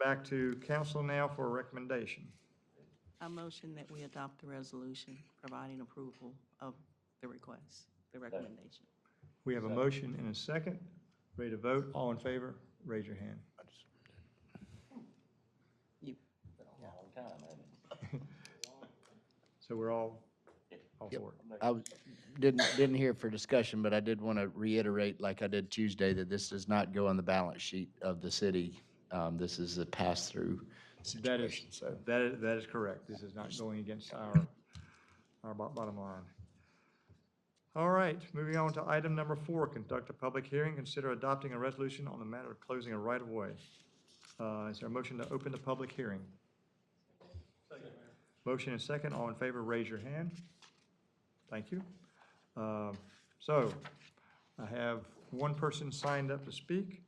Back to council now for a recommendation. I motion that we adopt the resolution providing approval of the request, the recommendation. We have a motion and a second. Ready to vote? All in favor, raise your hand. You. So we're all for it. I didn't hear for discussion, but I did want to reiterate, like I did Tuesday, that this does not go on the balance sheet of the city. This is a pass-through situation, so. That is correct. This is not going against our bottom line. All right, moving on to item number 4, conduct a public hearing, consider adopting a resolution on the matter of closing a right-of-way. Is there a motion to open the public hearing? Motion and second, all in favor, raise your hand. Thank you. So, I have one person signed up to speak.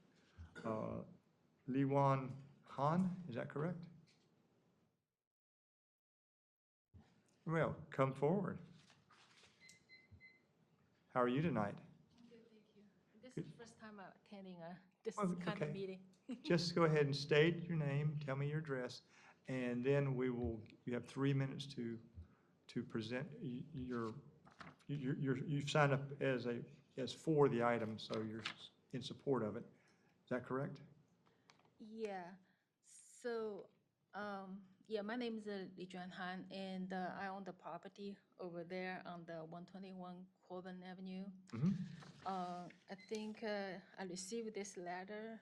Liwan Han, is that correct? Well, come forward. How are you tonight? Good, thank you. This is the first time I'm attending this Oh, kind of okay. meeting. Just go ahead and state your name, tell me your address, and then you have 3 minutes to present you've signed up as for the item, so you're in support of it. Is that correct? Yeah, so, yeah, my name is Li Juan Han, and I own the property over there on the 121 Corbin Avenue. Mhm. I think I received this letter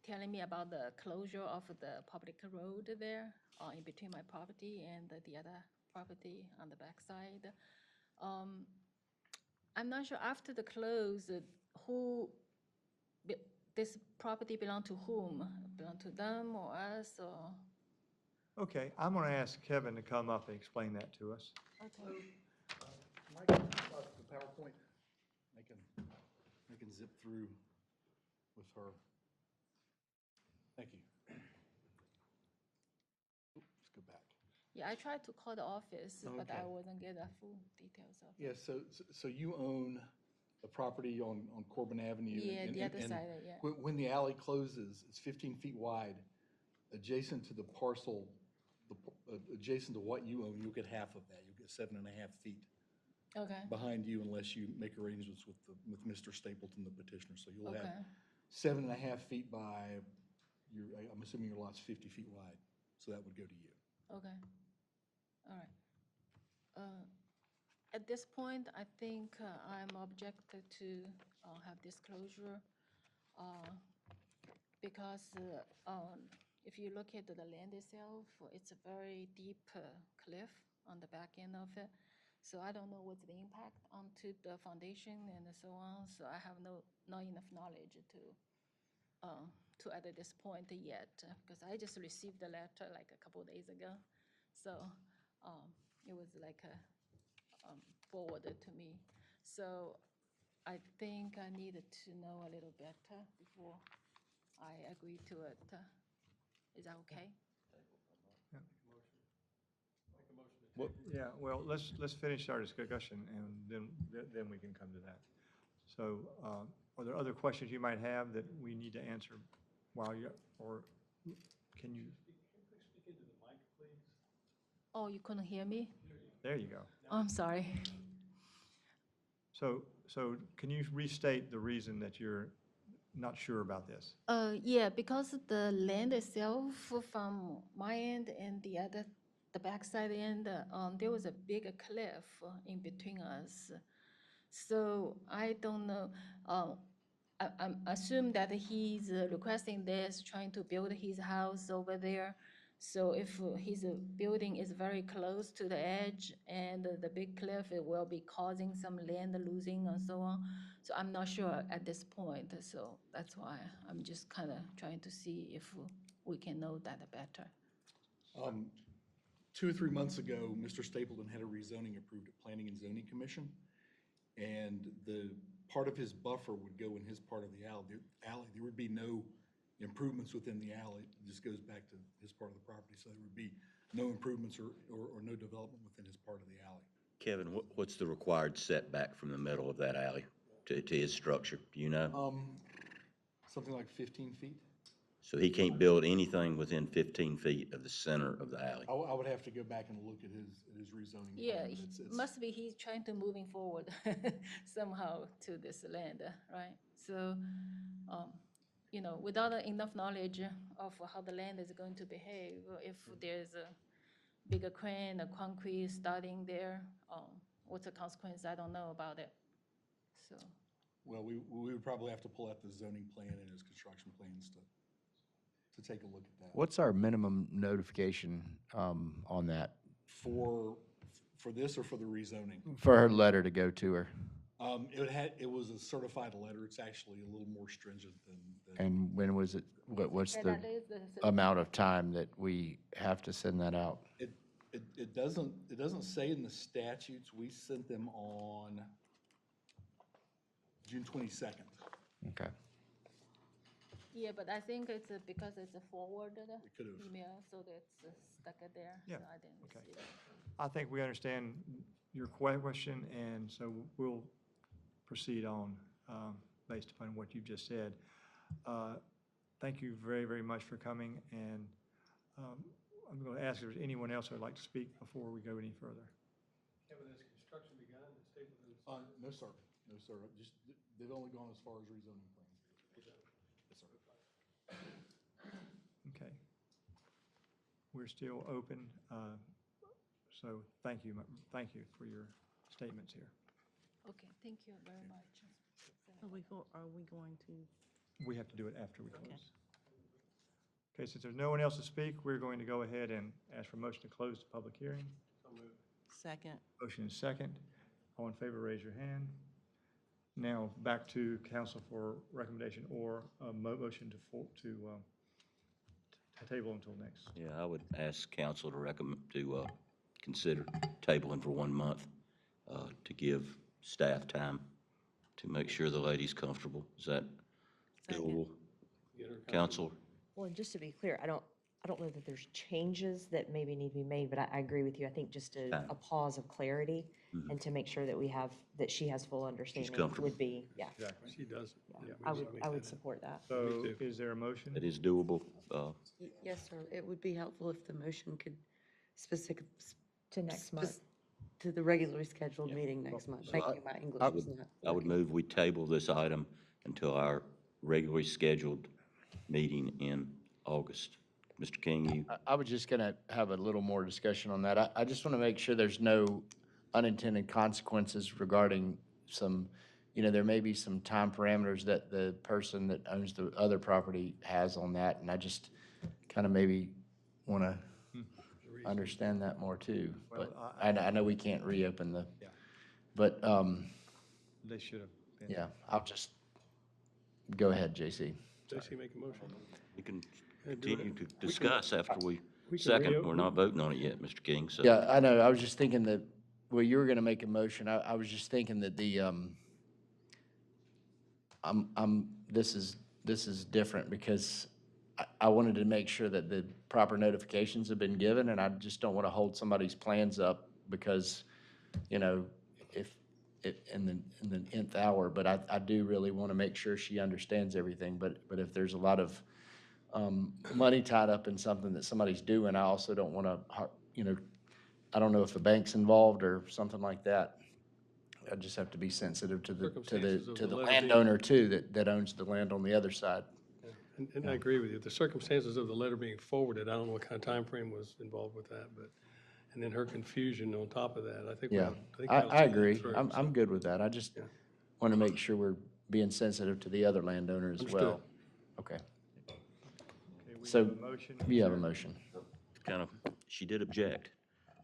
telling me about the closure of the public road there in between my property and the other property on the backside. I'm not sure after the close, this property belong to whom? Belong to them or us or? Okay, I'm going to ask Kevin to come up and explain that to us. Okay. Mike, the PowerPoint, I can zip through with her. Thank you. Let's go back. Yeah, I tried to call the office, but I Okay. wasn't get the full details of it. Yeah, so you own a property on Corbin Avenue. Yeah, and- the other and side, yeah. When the alley closes, it's 15 feet wide. Adjacent to the parcel, adjacent to what you own, you'll get half of that. You'll get 7.5 feet Okay, behind you unless you make arrangements with Mr. Stapleton, the petitioner. So you'll have okay, 7.5 feet by, I'm assuming your lot's 50 feet wide, so that would go to you. okay. All right. At this point, I think I'm objected to have disclosure because if you look at the land itself, it's a very deep cliff on the back end of it. So I don't know what's the impact onto the foundation and so on. So I have not enough knowledge to add at this point yet because I just received the letter like a couple of days ago. So it was like forwarded to me. So I think I needed to know a little better before I agree to it. Is that okay? Yeah, well, let's finish our discussion, and then we can come to that. So, are there other questions you might have that we need to answer while you, or can you? Oh, you couldn't hear me? There you go. Oh, I'm sorry. So can you restate the reason that you're not sure about this? Yeah, because the land itself from my end and the backside end, there was a big cliff in between us. So I don't know. I'm assume that he's requesting this, trying to build his house over there. So if his building is very close to the edge and the big cliff, it will be causing some land losing and so on. So I'm not sure at this point. So that's why I'm just kind of trying to see if we can know that better. 2 or 3 months ago, Mr. Stapleton had a rezoning approved at Planning and Zoning Commission. And the part of his buffer would go in his part of the alley. There would be no improvements within the alley. It just goes back to his part of the property. So there would be no improvements or no development within his part of the alley. Kevin, what's the required setback from the middle of that alley to his structure? Do you know? Something like 15 feet. So he can't build anything within 15 feet of the center of the alley? I would have to go back and look at his rezoning. Yeah, plan, but it's- must be he's trying to moving forward somehow to this land, right? So, without enough knowledge of how the land is going to behave, if there's a bigger crane, a concrete starting there, what's the consequence? I don't know about it. So, Well, we would probably have to pull out the zoning plan and his construction plans to take a look at that. What's our minimum notification on that? For this or for the rezoning? For her letter to go to her? It was a certified letter. It's actually a little more stringent than. And when was it, what's Yeah, the that is the amount of time that we have to send that out? It doesn't say in the statutes. We sent them on June 22nd. Okay. Yeah, but I think it's because it's a forwarded could've. email, so that's stuck there. Yeah, So I didn't okay. see it. I think we understand your question, and so we'll proceed on based upon what you've just said. Thank you very, very much for coming, and I'm going to ask if there's anyone else who would like to speak before we go any further. Kevin, has construction begun? Has Stapleton? No, sir. No, sir. Just, they've only gone as far as rezoning plans. Yes, sir. Okay. We're still open, so thank you for your statements here. Okay, thank you very much. Are we going to? We have to do it after we Okay. close. Okay, since there's no one else to speak, we're going to go ahead and ask for motion to close the public hearing. Second. Motion is second. All in favor, raise your hand. Now, back to council for recommendation or a motion to table until next. Yeah, I would ask council to recommend, to consider tabling for 1 month to give staff time to make sure the lady's comfortable. Is that doable? Council? Well, and just to be clear, I don't know that there's changes that maybe need to be made, but I agree with you. I think just a pause of clarity and to make sure that that she has full understanding comfortable. would be, yeah. Exactly. She does. Yeah, I would support that. So is there a motion? It is doable. Yes, sir. It would be helpful if the motion could specific. To next month. To the regularly scheduled meeting next month. Thank you, my English was not. I would move we table this item until our regularly scheduled meeting in August. Mr. King, you? I was just gonna have a little more discussion on that. I just want to make sure there's no unintended consequences regarding some, there may be some time parameters that the person that owns the other property has on that, and I just kind of maybe want to understand that more too. But Well, I know we can't reopen the, Yeah. but, They should have been. yeah, I'll just, go ahead, JC. JC, make a motion. We can Yeah, do it. continue to discuss after we we can second. reopen. We're not voting on it yet, Mr. King, so. Yeah, I know. I was just thinking that, well, you were gonna make a motion. I was just thinking that this is different because I wanted to make sure that the proper notifications have been given, and I just don't want to hold somebody's plans up because, if in the nth hour, but I do really want to make sure she understands everything. But if there's a lot of money tied up in something that somebody's doing, I also don't want to, I don't know if the bank's involved or something like that. I just have to be sensitive to the Circumstances of the letter being- landowner too, that owns the land on the other side. And I agree with you. The circumstances of the letter being forwarded, I don't know what kind of time frame was involved with that, but, and then her confusion on top of that, I think. Yeah, think I we'll see that agree. through, so. I'm good with that. I just Yeah. want to make sure we're being sensitive to the other landowner as well. Okay, Okay, we So, have a motion. you have a motion. Kind of, she did object.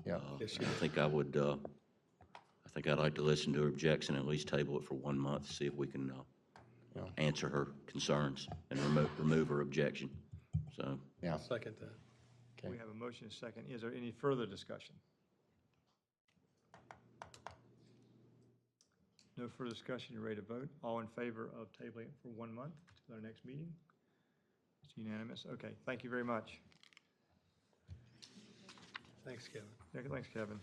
Yeah. Yes, she I think I would, I think I'd like to listen to her objection, and at least table it for 1 month, see if we can answer her concerns and remove her objection. So, Yeah. Second that. We have a motion and a second. Is there any further discussion? No further discussion. You're ready to vote? All in favor of tabling it for 1 month to our next meeting? It's unanimous. Okay, thank you very much. Thanks, Kevin. Yeah, thanks, Kevin.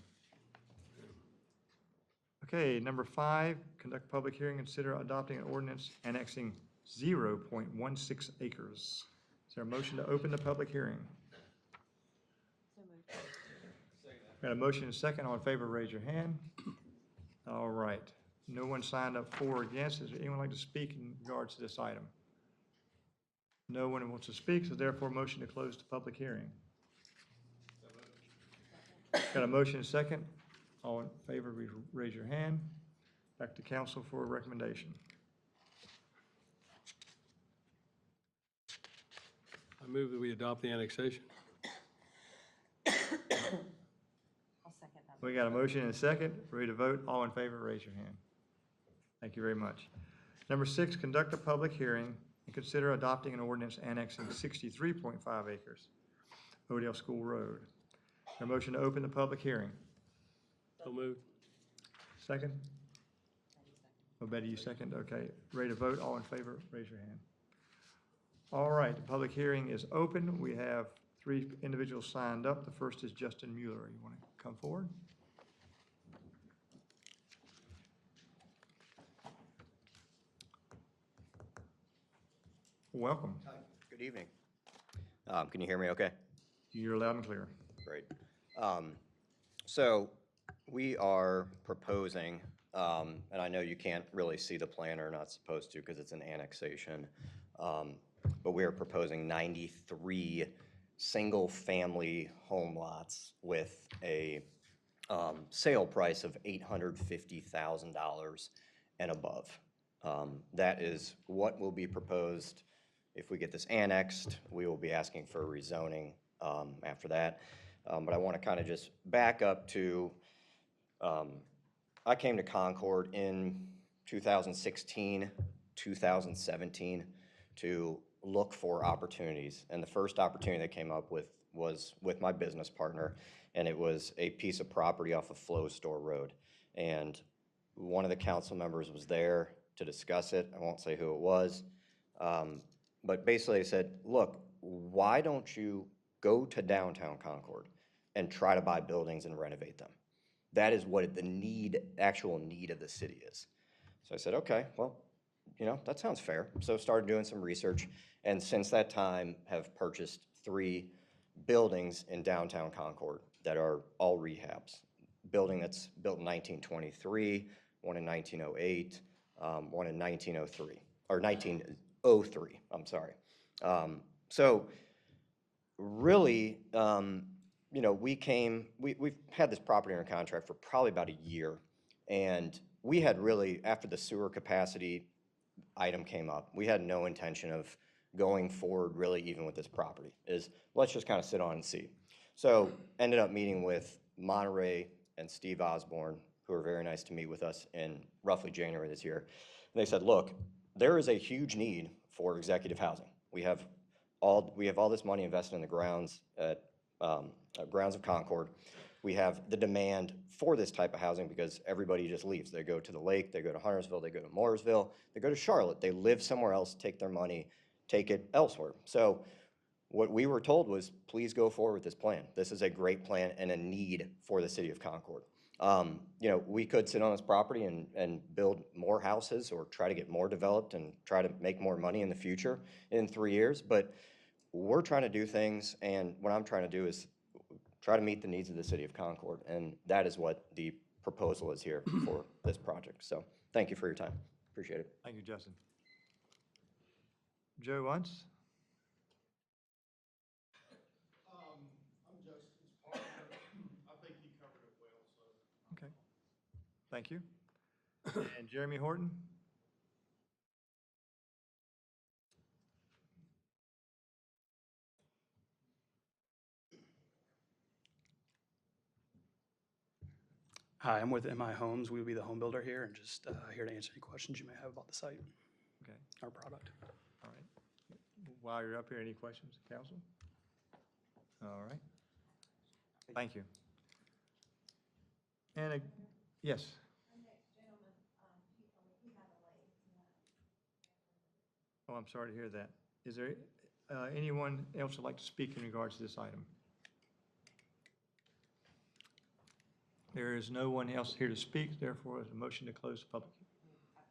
Okay, number 5, conduct public hearing, consider adopting an ordinance annexing 0.16 acres. Is there a motion to open the public hearing? Got a motion and a second. All in favor, raise your hand. All right. No one signed up for or against. Is there anyone like to speak in regards to this item? No one wants to speak, so therefore motion to close the public hearing. Got a motion and a second. All in favor, raise your hand. Back to council for a recommendation. I move that we adopt the annexation. I'll second that. We got a motion and a second. Ready to vote? All in favor, raise your hand. Thank you very much. Number 6, conduct a public hearing and consider adopting an ordinance annexing 63.5 acres, Odell School Road. A motion to open the public hearing. So moved. Second? Oh, Betty, you second? Okay. Ready to vote? All in favor, raise your hand. All right, the public hearing is open. We have 3 individuals signed up. The first is Justin Mueller. You want to come forward? Welcome. Hi, good evening. Can you hear me okay? You're loud and clear. Great. So we are proposing, and I know you can't really see the plan or not supposed to because it's an annexation, but we are proposing 93 single-family home lots with a sale price of $850,000 and above. That is what will be proposed. If we get this annexed, we will be asking for a rezoning after that. But I want to kind of just back up to, I came to Concord in 2016, 2017 to look for opportunities. And the first opportunity that came up with was with my business partner, and it was a piece of property off of Flow Store Road. And one of the council members was there to discuss it. I won't say who it was. But basically, I said, look, why don't you go to downtown Concord and try to buy buildings and renovate them? That is what the actual need of the city is. So I said, okay, well, that sounds fair. So started doing some research, and since that time have purchased 3 buildings in downtown Concord that are all rehabs. Building that's built in 1923, one in 1908, one in 1903, or 1903, I'm sorry. So really, we've had this property under contract for probably about a year, and we had really, after the sewer capacity item came up, we had no intention of going forward really even with this property. Let's just kind of sit on and see. So ended up meeting with Monterey and Steve Osborne, who were very nice to meet with us in roughly January this year. And they said, look, there is a huge need for executive housing. We have all this money invested in the grounds at grounds of Concord. We have the demand for this type of housing because everybody just leaves. They go to the lake, they go to Huntersville, they go to Mooresville, they go to Charlotte. They live somewhere else, take their money, take it elsewhere. So what we were told was, please go forward with this plan. This is a great plan and a need for the city of Concord. We could sit on this property and build more houses or try to get more developed and try to make more money in the future in 3 years, but we're trying to do things, and what I'm trying to do is try to meet the needs of the city of Concord, and that is what the proposal is here for this project. So thank you for your time. Appreciate it. Thank you, Justin. Joe Wunts? I'm Justin's partner. I think he covered it well, so. Okay. Thank you. And Jeremy Horton? Hi, I'm with MI Homes. We will be the home builder here and just here to answer any questions you may have about the site, Okay. our product. All right. While you're up here, any questions, council? All right. Thank you. And, yes? Oh, I'm sorry to hear that. Is there anyone else who'd like to speak in regards to this item? There is no one else here to speak, therefore, is a motion to close the public.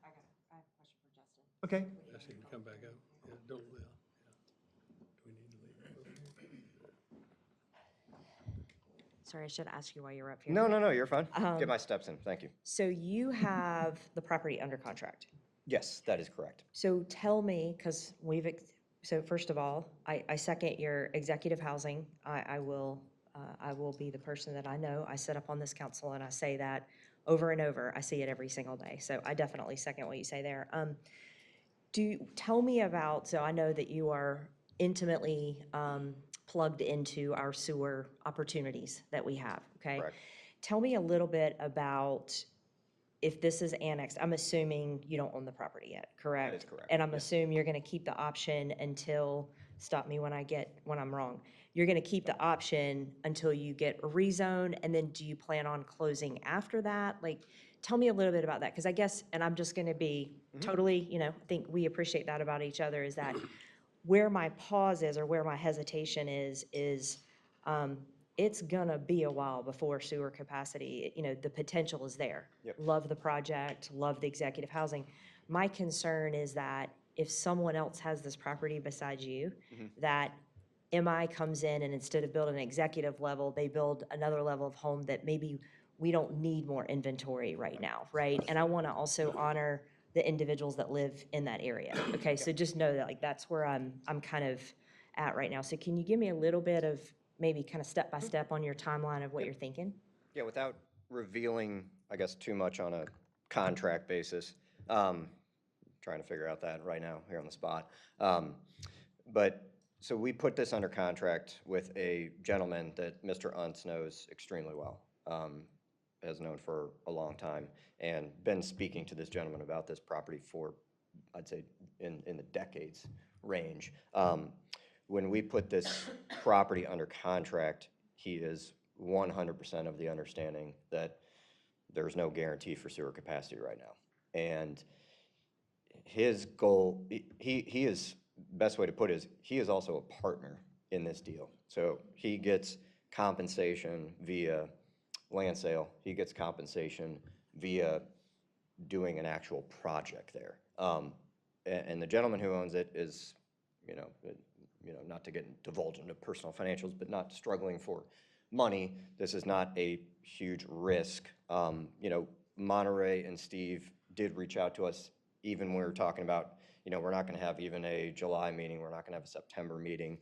I have a question for Justin. Okay. Yes, you can come back up. Yeah, don't, yeah. Do we need to leave? Sorry, I should ask you why you're up here. No, you're fine. Get my steps in. Thank you. So you have the property under contract. Yes, that is correct. So tell me, because so first of all, I second your executive housing. I will be the person that I know. I sit up on this council and I say that over and over. I see it every single day. So I definitely second what you say there. Tell me about, so I know that you are intimately plugged into our sewer opportunities that we have, okay? Correct. Tell me a little bit about if this is annexed, I'm assuming you don't own the property yet, correct? That is correct, And I'm yes. assuming you're gonna keep the option until, stop me when I'm wrong. You're gonna keep the option until you get a rezone, and then do you plan on closing after that? Like, tell me a little bit about that, because I guess, and I'm just gonna be totally, I think we appreciate that about each other, is that where my pause is, or where my hesitation is, it's gonna be a while before sewer capacity, the potential is there. Yep. Love the project, love the executive housing. My concern is that if someone else has this property besides you, that MI comes in and instead of building an executive level, they build another level of home that maybe we don't need more inventory right now, right? And I wanna also honor the individuals that live in that area. Okay, so just know that, like, that's where I'm kind of at right now. So can you give me a little bit of maybe kind of step by step on your timeline of what you're thinking? Yeah, without revealing, I guess, too much on a contract basis, trying to figure out that right now here on the spot. But, so we put this under contract with a gentleman that Mr. Untz knows extremely well, has known for a long time, and been speaking to this gentleman about this property for, I'd say, in the decades range. When we put this property under contract, he is 100% of the understanding that there's no guarantee for sewer capacity right now. And his goal, he is, best way to put it is, he is also a partner in this deal. So he gets compensation via land sale, he gets compensation via doing an actual project there. And the gentleman who owns it is, not to divulge into personal financials, but not struggling for money. This is not a huge risk. Monterey and Steve did reach out to us, even when we were talking about, we're not gonna have even a July meeting, we're not gonna have a September meeting,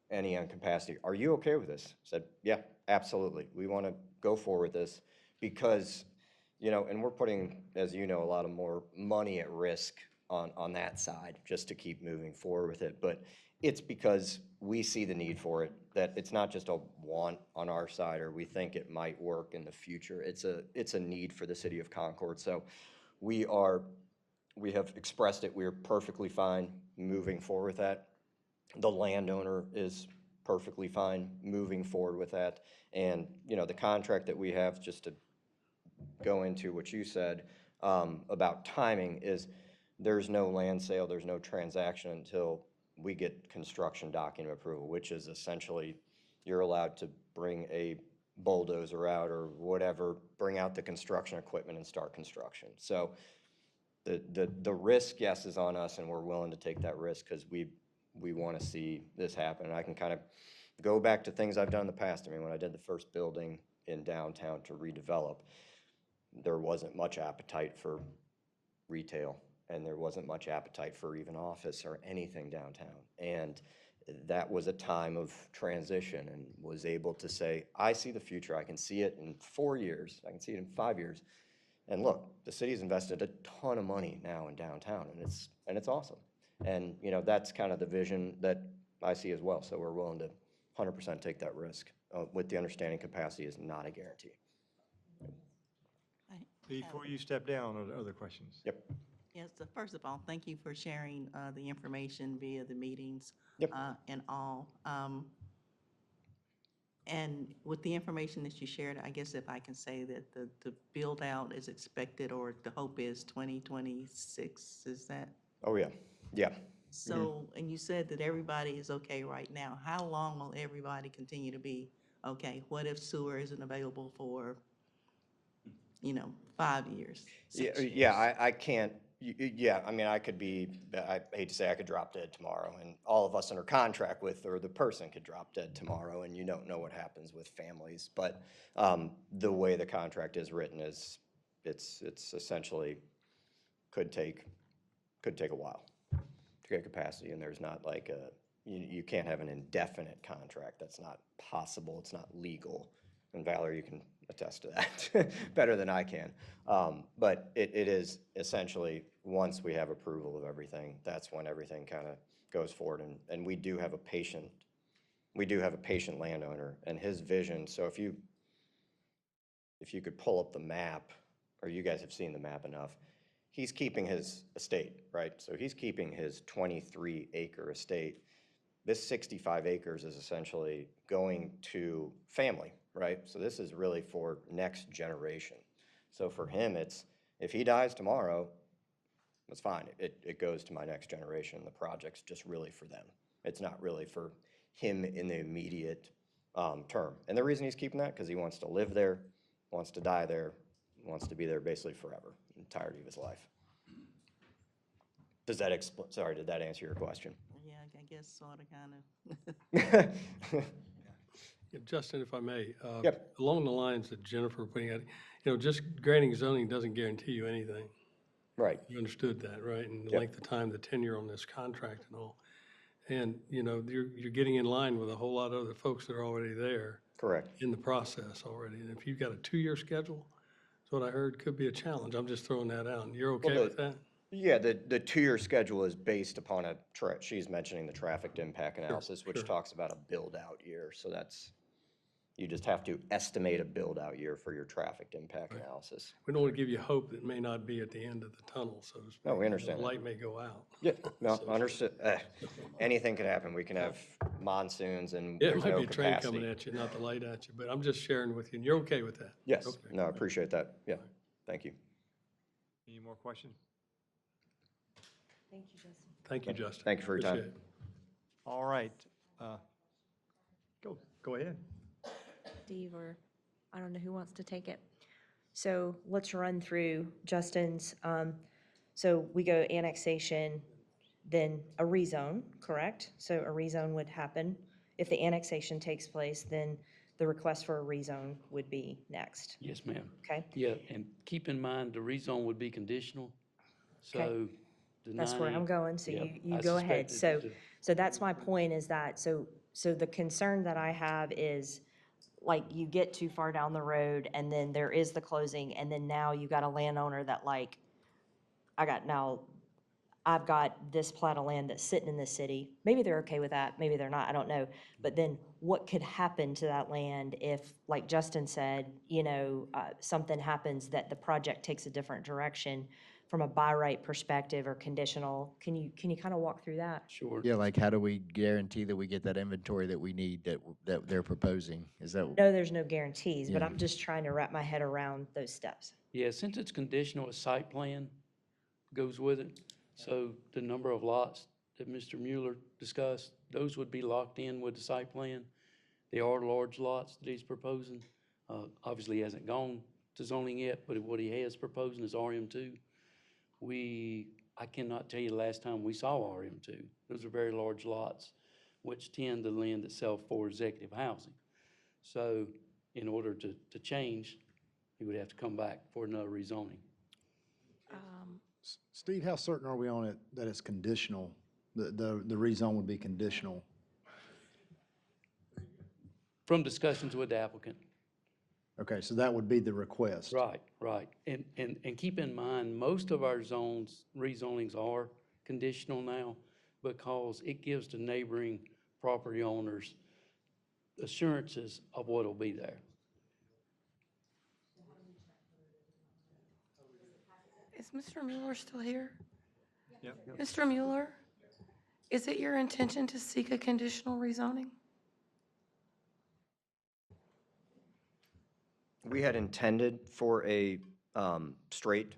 any on capacity. Are you okay with this? I said, yeah, absolutely. We wanna go forward with this because, and we're putting, as you know, a lot of more money at risk on that side, just to keep moving forward with it. But it's because we see the need for it, that it's not just a want on our side, or we think it might work in the future. It's a need for the city of Concord. So we have expressed it. We're perfectly fine moving forward with that. The landowner is perfectly fine moving forward with that. And, the contract that we have, just to go into what you said about timing, is there's no land sale, there's no transaction until we get construction document approval, which is essentially you're allowed to bring a bulldozer out or whatever, bring out the construction equipment and start construction. So the risk, yes, is on us, and we're willing to take that risk because we want to see this happen. And I can kind of go back to things I've done in the past. I mean, when I did the first building in downtown to redevelop, there wasn't much appetite for retail, and there wasn't much appetite for even office or anything downtown. And that was a time of transition, and was able to say, I see the future. I can see it in 4 years. I can see it in 5 years. And look, the city's invested a ton of money now in downtown, and it's awesome. And that's kind of the vision that I see as well. So we're willing to 100% take that risk with the understanding capacity is not a guarantee. Before you step down, are there other questions? Yep. Yes, so first of all, thank you for sharing the information via the meetings and all. And with the information that you shared, I guess if I can say that the build out is expected, or the hope is 2026, is that? Oh, yeah. Yeah. So, and you said that everybody is okay right now. How long will everybody continue to be okay? What if sewer isn't available for, 5 years, 6 years? Yeah, I can't, yeah, I mean, I hate to say I could drop dead tomorrow, and all of us under contract with, or the person could drop dead tomorrow, and you don't know what happens with families. But the way the contract is written is, it's essentially, could take a while to get capacity, and there's not like you can't have an indefinite contract. That's not possible. It's not legal. And Valerie, you can attest to that better than I can. But it is essentially, once we have approval of everything, that's when everything kind of goes forward. And we do have a patient landowner, and his vision. So if you could pull up the map or you guys have seen the map enough. He's keeping his estate, right? So he's keeping his 23-acre estate. This 65 acres is essentially going to family, right? So this is really for next generation. So for him, it's, if he dies tomorrow, that's fine. It goes to my next generation. The project's just really for them. It's not really for him in the immediate term. And the reason he's keeping that, because he wants to live there, wants to die there, wants to be there basically forever, the entirety of his life. Does that sorry, did that answer your question? Yeah, I guess sort of, kind of. Yeah, Justin, if I may. Yep. Along the lines that Jennifer putting out, just granting zoning doesn't guarantee you anything. Right. You understood that, right? And the Yep. length of time, the tenure on this contract and all. And, you're getting in line with a whole lot of other folks that are already there. Correct. In the process already. And if you've got a 2-year schedule, that's what I heard could be a challenge. I'm just throwing that out. And you're okay with that? Yeah, the 2-year schedule is based upon she's mentioning the traffic impact analysis, which sure. talks about a build-out year. So you just have to estimate a build-out year for your traffic impact analysis. We don't want to give you hope that may not be at the end of the tunnel, so to speak. No, we understand The that. light may go out. Yeah, no, understood. Anything could happen. We can have monsoons and Yeah, it there's might no be a train capacity. coming at you, not the light at you, but I'm just sharing with you, and you're okay with that? Yes, Okay. no, I appreciate that. Yeah, thank you. Any more questions? Thank you, Justin. Thank you, Justin. Thank you for your time. Appreciate it. All right. Go ahead. Steve, or I don't know who wants to take it. So let's run through Justin's, so we go annexation, then a rezone, correct? So a rezone would happen. If the annexation takes place, then the request for a rezone would be next, Yes, ma'am. okay? Yeah, and keep in mind, the rezone would be conditional, so That's where I'm going, so yeah, you I go ahead. suspected So that's my point, is that, so the concern that I have is, like, you get too far down the road, and then there is the closing, and then now you got a landowner that, like, I've got this plat of land that's sitting in the city. Maybe they're okay with that, maybe they're not, I don't know. But then what could happen to that land if, like Justin said, something happens that the project takes a different direction from a by right perspective or conditional? Can you kind of walk through that? Sure. Yeah, like how do we guarantee that we get that inventory that we need that they're proposing? Is that? No, there's no guarantees, but Yeah. I'm just trying to wrap my head around those steps. Yeah, since it's conditional, a site plan goes with it. So the number of lots that Mr. Mueller discussed, those would be locked in with the site plan. They are large lots that he's proposing. Obviously, he hasn't gone to zoning yet, but what he has proposing is RM2. I cannot tell you the last time we saw RM2. Those are very large lots, which tend to lend itself for executive housing. So in order to change, he would have to come back for another rezoning. Steve, how certain are we on it that it's conditional? The rezone would be conditional? From discussions with the applicant. Okay, so that would be the request. Right, right. And keep in mind, most of our rezonings are conditional now because it gives the neighboring property owners assurances of what'll be there. Is Mr. Mueller still here? Yep. Mr. Mueller, is it your intention to seek a conditional rezoning? We had intended for a straight,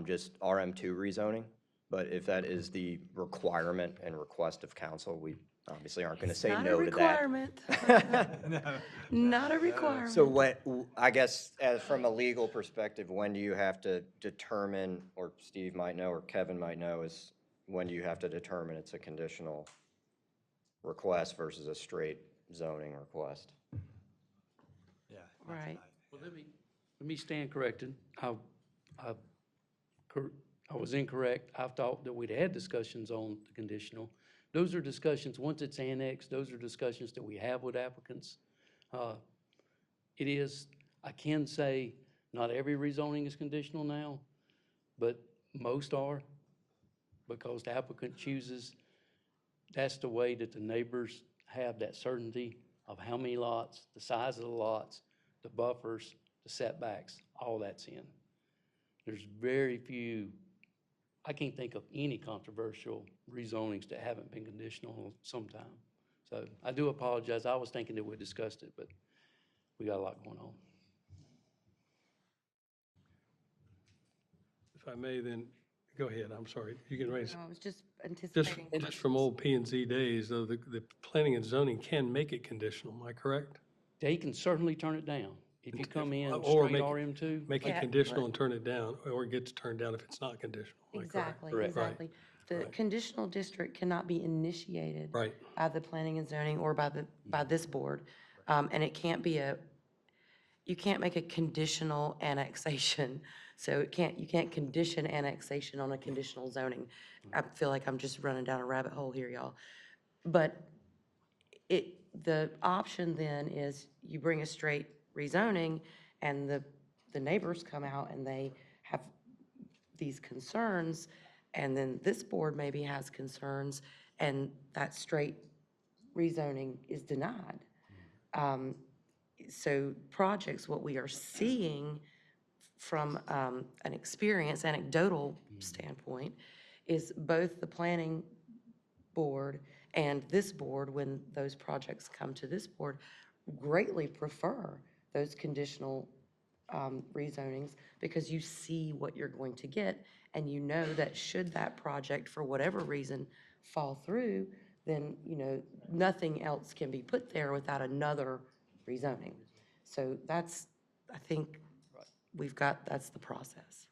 just RM2 rezoning, but if that is the requirement and request of council, we obviously aren't going to say no to that. Not a requirement. Not a requirement. So I guess, as from a legal perspective, when do you have to determine, or Steve might know, or Kevin might know, is when do you have to determine it's a conditional request versus a straight zoning request? Yeah. Right. Well, let me stand corrected. I was incorrect. I thought that we'd had discussions on the conditional. Those are discussions, once it's annexed, those are discussions that we have with applicants. It is, I can say, not every rezoning is conditional now, but most are, because the applicant chooses. That's the way that the neighbors have that certainty of how many lots, the size of the lots, the buffers, the setbacks, all that's in. There's very few, I can't think of any controversial rezonings that haven't been conditional sometime. So I do apologize. I was thinking that we discussed it, but we got a lot going on. If I may, then, go ahead, I'm sorry, you can raise. No, I was just Just, anticipating. just from old P and Z days, though, the planning and zoning can make it conditional, am I correct? They can certainly turn it down. If you come in Or straight make it- RM2. Make it Yeah. conditional and turn it down, or it gets turned down if it's not conditional, am I correct? Exactly, Correct. Right. exactly. The Right. conditional district cannot be initiated Right. by the planning and zoning or by this board. And it can't be you can't make a conditional annexation. So you can't condition annexation on a conditional zoning. I feel like I'm just running down a rabbit hole here, y'all. But the option then is you bring a straight rezoning and the neighbors come out and they have these concerns, and then this board maybe has concerns, and that straight rezoning is denied. So projects, what we are seeing from an experience, anecdotal standpoint, is both the planning board and this board, when those projects come to this board, greatly prefer those conditional rezonings, because you see what you're going to get, and you know that should that project, for whatever reason, fall through, then, nothing else can be put there without another rezoning. So that's, I think, that's the process.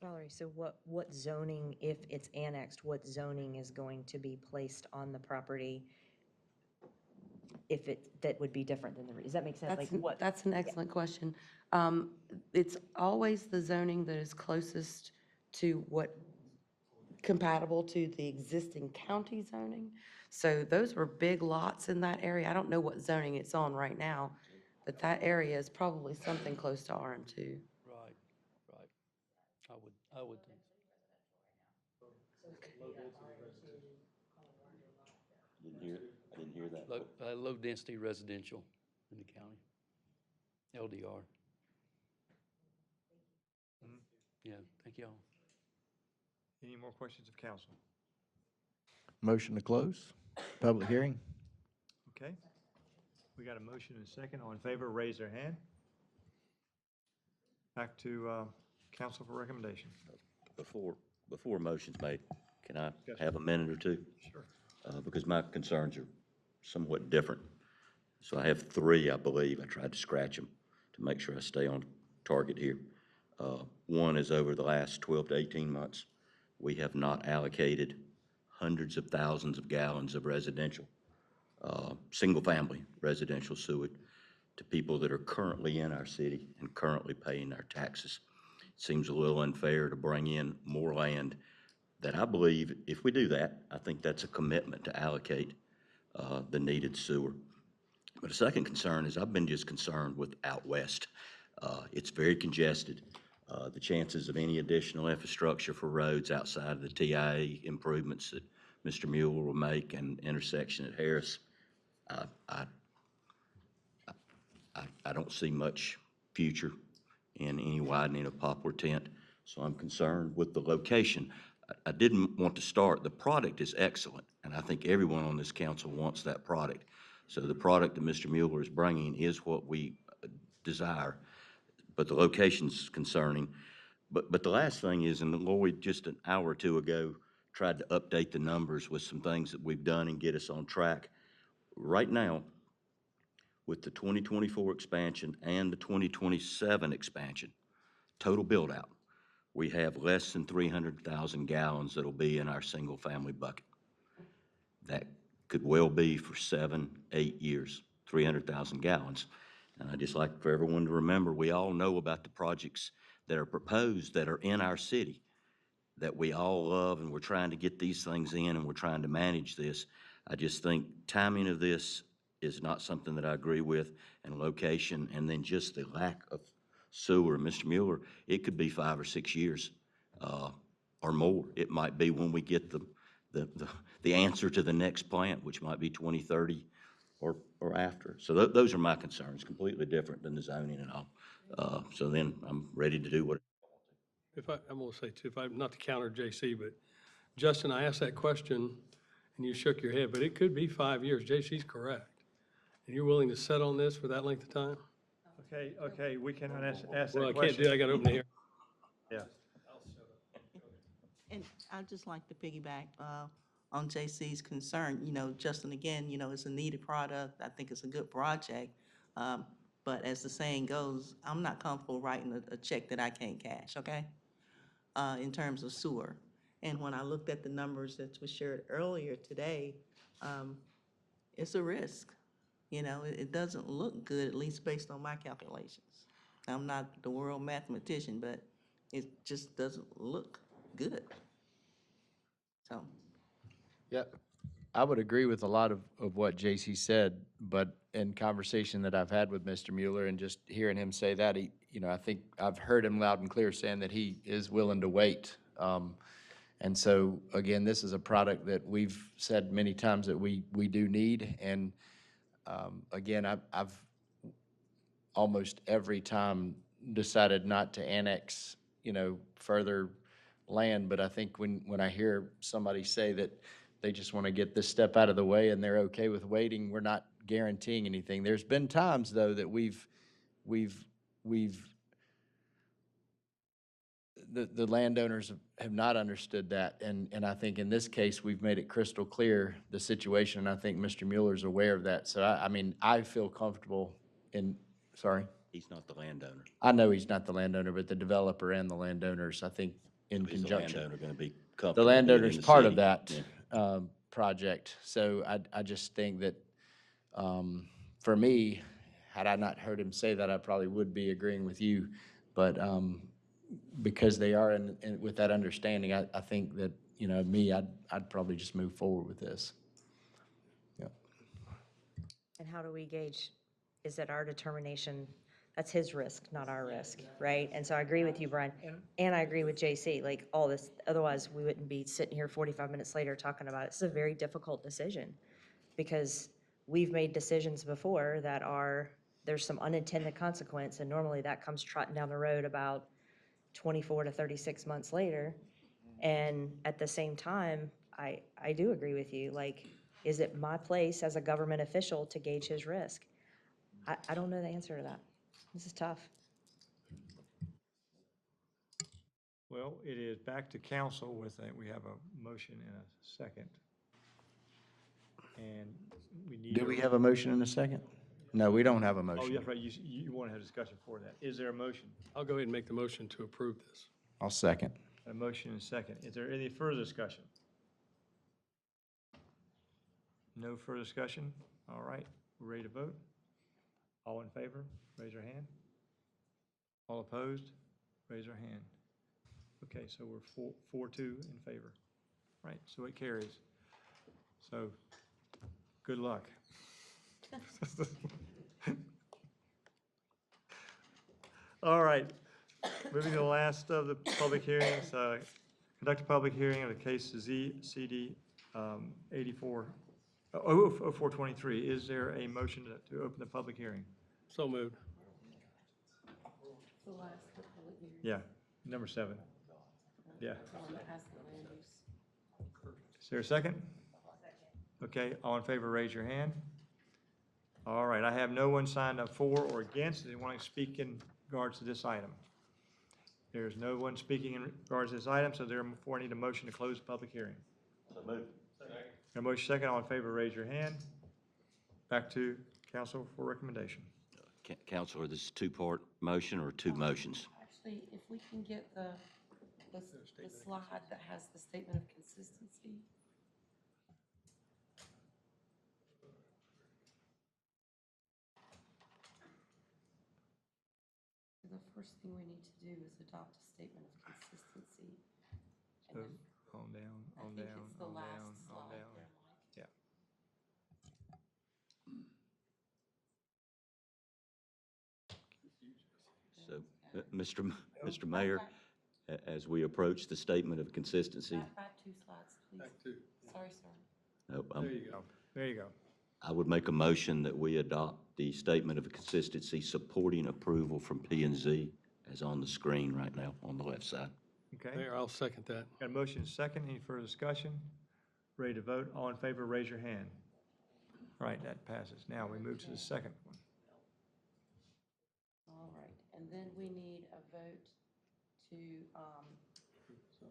Valerie, so what zoning, if it's annexed, what zoning is going to be placed on the property that would be different than does that make sense? Like what? That's an excellent question. It's always the zoning that is closest to compatible to the existing county zoning. So those are big lots in that area. I don't know what zoning it's on right now, but that area is probably something close to RM2. Right, right. I would think. I didn't hear that. Low-density residential in the county, LDR. Yeah, thank y'all. Any more questions of council? Motion to close, public hearing. Okay. We got a motion and a second. All in favor, raise their hand. Back to council for recommendation. Before a motion's made, can I Yes, have a minute or two? Sure. Because my concerns are somewhat different. So I have three, I believe. I tried to scratch them to make sure I stay on target here. One is over the last 12 to 18 months, we have not allocated hundreds of thousands of gallons of residential, single-family residential sewage to people that are currently in our city and currently paying our taxes. It seems a little unfair to bring in more land that I believe, if we do that, I think that's a commitment to allocate the needed sewer. But a second concern is I've been just concerned with out west. It's very congested. The chances of any additional infrastructure for roads outside of the TIA improvements that Mr. Mueller will make and intersection at Harris, I don't see much future in any widening of Poplar Tent, so I'm concerned with the location. I didn't want to start. The product is excellent, and I think everyone on this council wants that product. So the product that Mr. Mueller is bringing is what we desire, but the location's concerning. But the last thing is, and Lloyd just an hour or two ago tried to update the numbers with some things that we've done and get us on track. Right now, with the 2024 expansion and the 2027 expansion, total build-out, we have less than 300,000 gallons that'll be in our single-family bucket. That could well be for 7, 8 years, 300,000 gallons. And I'd just like for everyone to remember, we all know about the projects that are proposed that are in our city that we all love, and we're trying to get these things in and we're trying to manage this. I just think timing of this is not something that I agree with, and location, and then just the lack of sewer. Mr. Mueller, it could be 5 or 6 years or more. It might be when we get the answer to the next plant, which might be 2030 or after. So those are my concerns, completely different than the zoning and all. So then I'm ready to do what. I'm gonna say too, not to counter JC, but Justin, I asked that question and you shook your head, but it could be 5 years. JC's correct. And you're willing to set on this for that length of time? Okay, we cannot ask that question. Well, I can't do, I gotta open the hearing. Yeah. And I'd just like to piggyback on JC's concern. You know, Justin, again, you know, it's a needed product. I think it's a good project. But as the saying goes, I'm not comfortable writing a check that I can't cash, okay? In terms of sewer. And when I looked at the numbers that was shared earlier today, it's a risk. You know, it doesn't look good, at least based on my calculations. I'm not the world mathematician, but it just doesn't look good. So. Yeah, I would agree with a lot of what JC said, but in conversation that I've had with Mr. Mueller and just hearing him say that, he, you know, I think I've heard him loud and clear saying that he is willing to wait. And so, again, this is a product that we've said many times that we do need. And again, I've almost every time decided not to annex, you know, further land. But I think when I hear somebody say that they just want to get this step out of the way and they're okay with waiting, we're not guaranteeing anything. There's been times, though, that the landowners have not understood that. And I think in this case, we've made it crystal clear, the situation, and I think Mr. Mueller's aware of that. So I mean, I feel comfortable in, sorry? He's not the landowner. I know he's not the landowner, but the developer and the landowners, I think, in Is the conjunction. landowner going to be The comfortable being in landowner's the part of city? that Yeah. project. So I just think that, for me, had I not heard him say that, I probably would be agreeing with you. But because they are with that understanding, I think that, you know, I'd probably just move forward with this. Yeah. And how do we gauge, is it our determination, that's his risk, not our risk, right? And so I agree with you, Brian, and I agree with JC, like, all this, otherwise we wouldn't be sitting here 45 minutes later talking about it. It's a very difficult decision, because we've made decisions before that there's some unintended consequence, and normally that comes trotting down the road about 24 to 36 months later. And at the same time, I do agree with you. Like, is it my place as a government official to gauge his risk? I don't know the answer to that. This is tough. Well, it is back to council with we have a motion and a second. And we need. Do we have a motion in a second? No, we don't have a motion. Oh, yes, right, you want to have a discussion for that. Is there a motion? I'll go ahead and make the motion to approve this. I'll second. A motion and a second. Is there any further discussion? No further discussion? All right, we're ready to vote. All in favor, raise your hand. All opposed, raise your hand. Okay, so we're 4-2 in favor. Right, so it carries. So, good luck. All right, moving to the last of the public hearings, conduct a public hearing of the case ZCD 0423. Is there a motion to open the public hearing? So moved. Yeah, number 7. Yeah. Is there a second? Okay, all in favor, raise your hand. All right, I have no one signed up for or against. Does anyone want to speak in regards to this item? There's no one speaking in regards to this item, so therefore I need a motion to close the public hearing. So moved. A motion second, all in favor, raise your hand. Back to council for recommendation. Counselor, this is two-part motion or two motions? Actually, if we can get the slide that has the statement of consistency. The first thing we need to do is adopt a statement of consistency. So, on down, on I think down, it's the on last down, on slide down. there, Mike. Yeah. So, Mr. Mayor, as we approach the statement of consistency, Back 2 slides, please. Back 2. Sorry, sir. nope, There you go. There you go. I would make a motion that we adopt the statement of consistency supporting approval from P&Z as on the screen right now on the left side. Okay? Mayor, I'll second that. Got a motion and a second. Any further discussion? Ready to vote? All in favor, raise your hand. All right, that passes. Now we move to the second one. All right, and then we need a vote to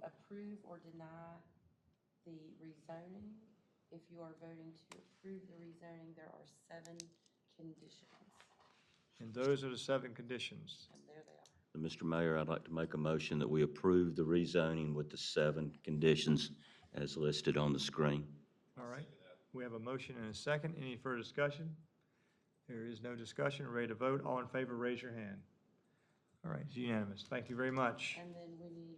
approve or deny the rezoning. If you are voting to approve the rezoning, there are 7 conditions, And those are the 7 conditions. and there they are. Mr. Mayor, I'd like to make a motion that we approve the rezoning with the 7 conditions as listed on the screen. All right, we have a motion and a second. Any further discussion? There is no discussion. Ready to vote? All in favor, raise your hand. All right, it's unanimous. Thank you very much. And then we need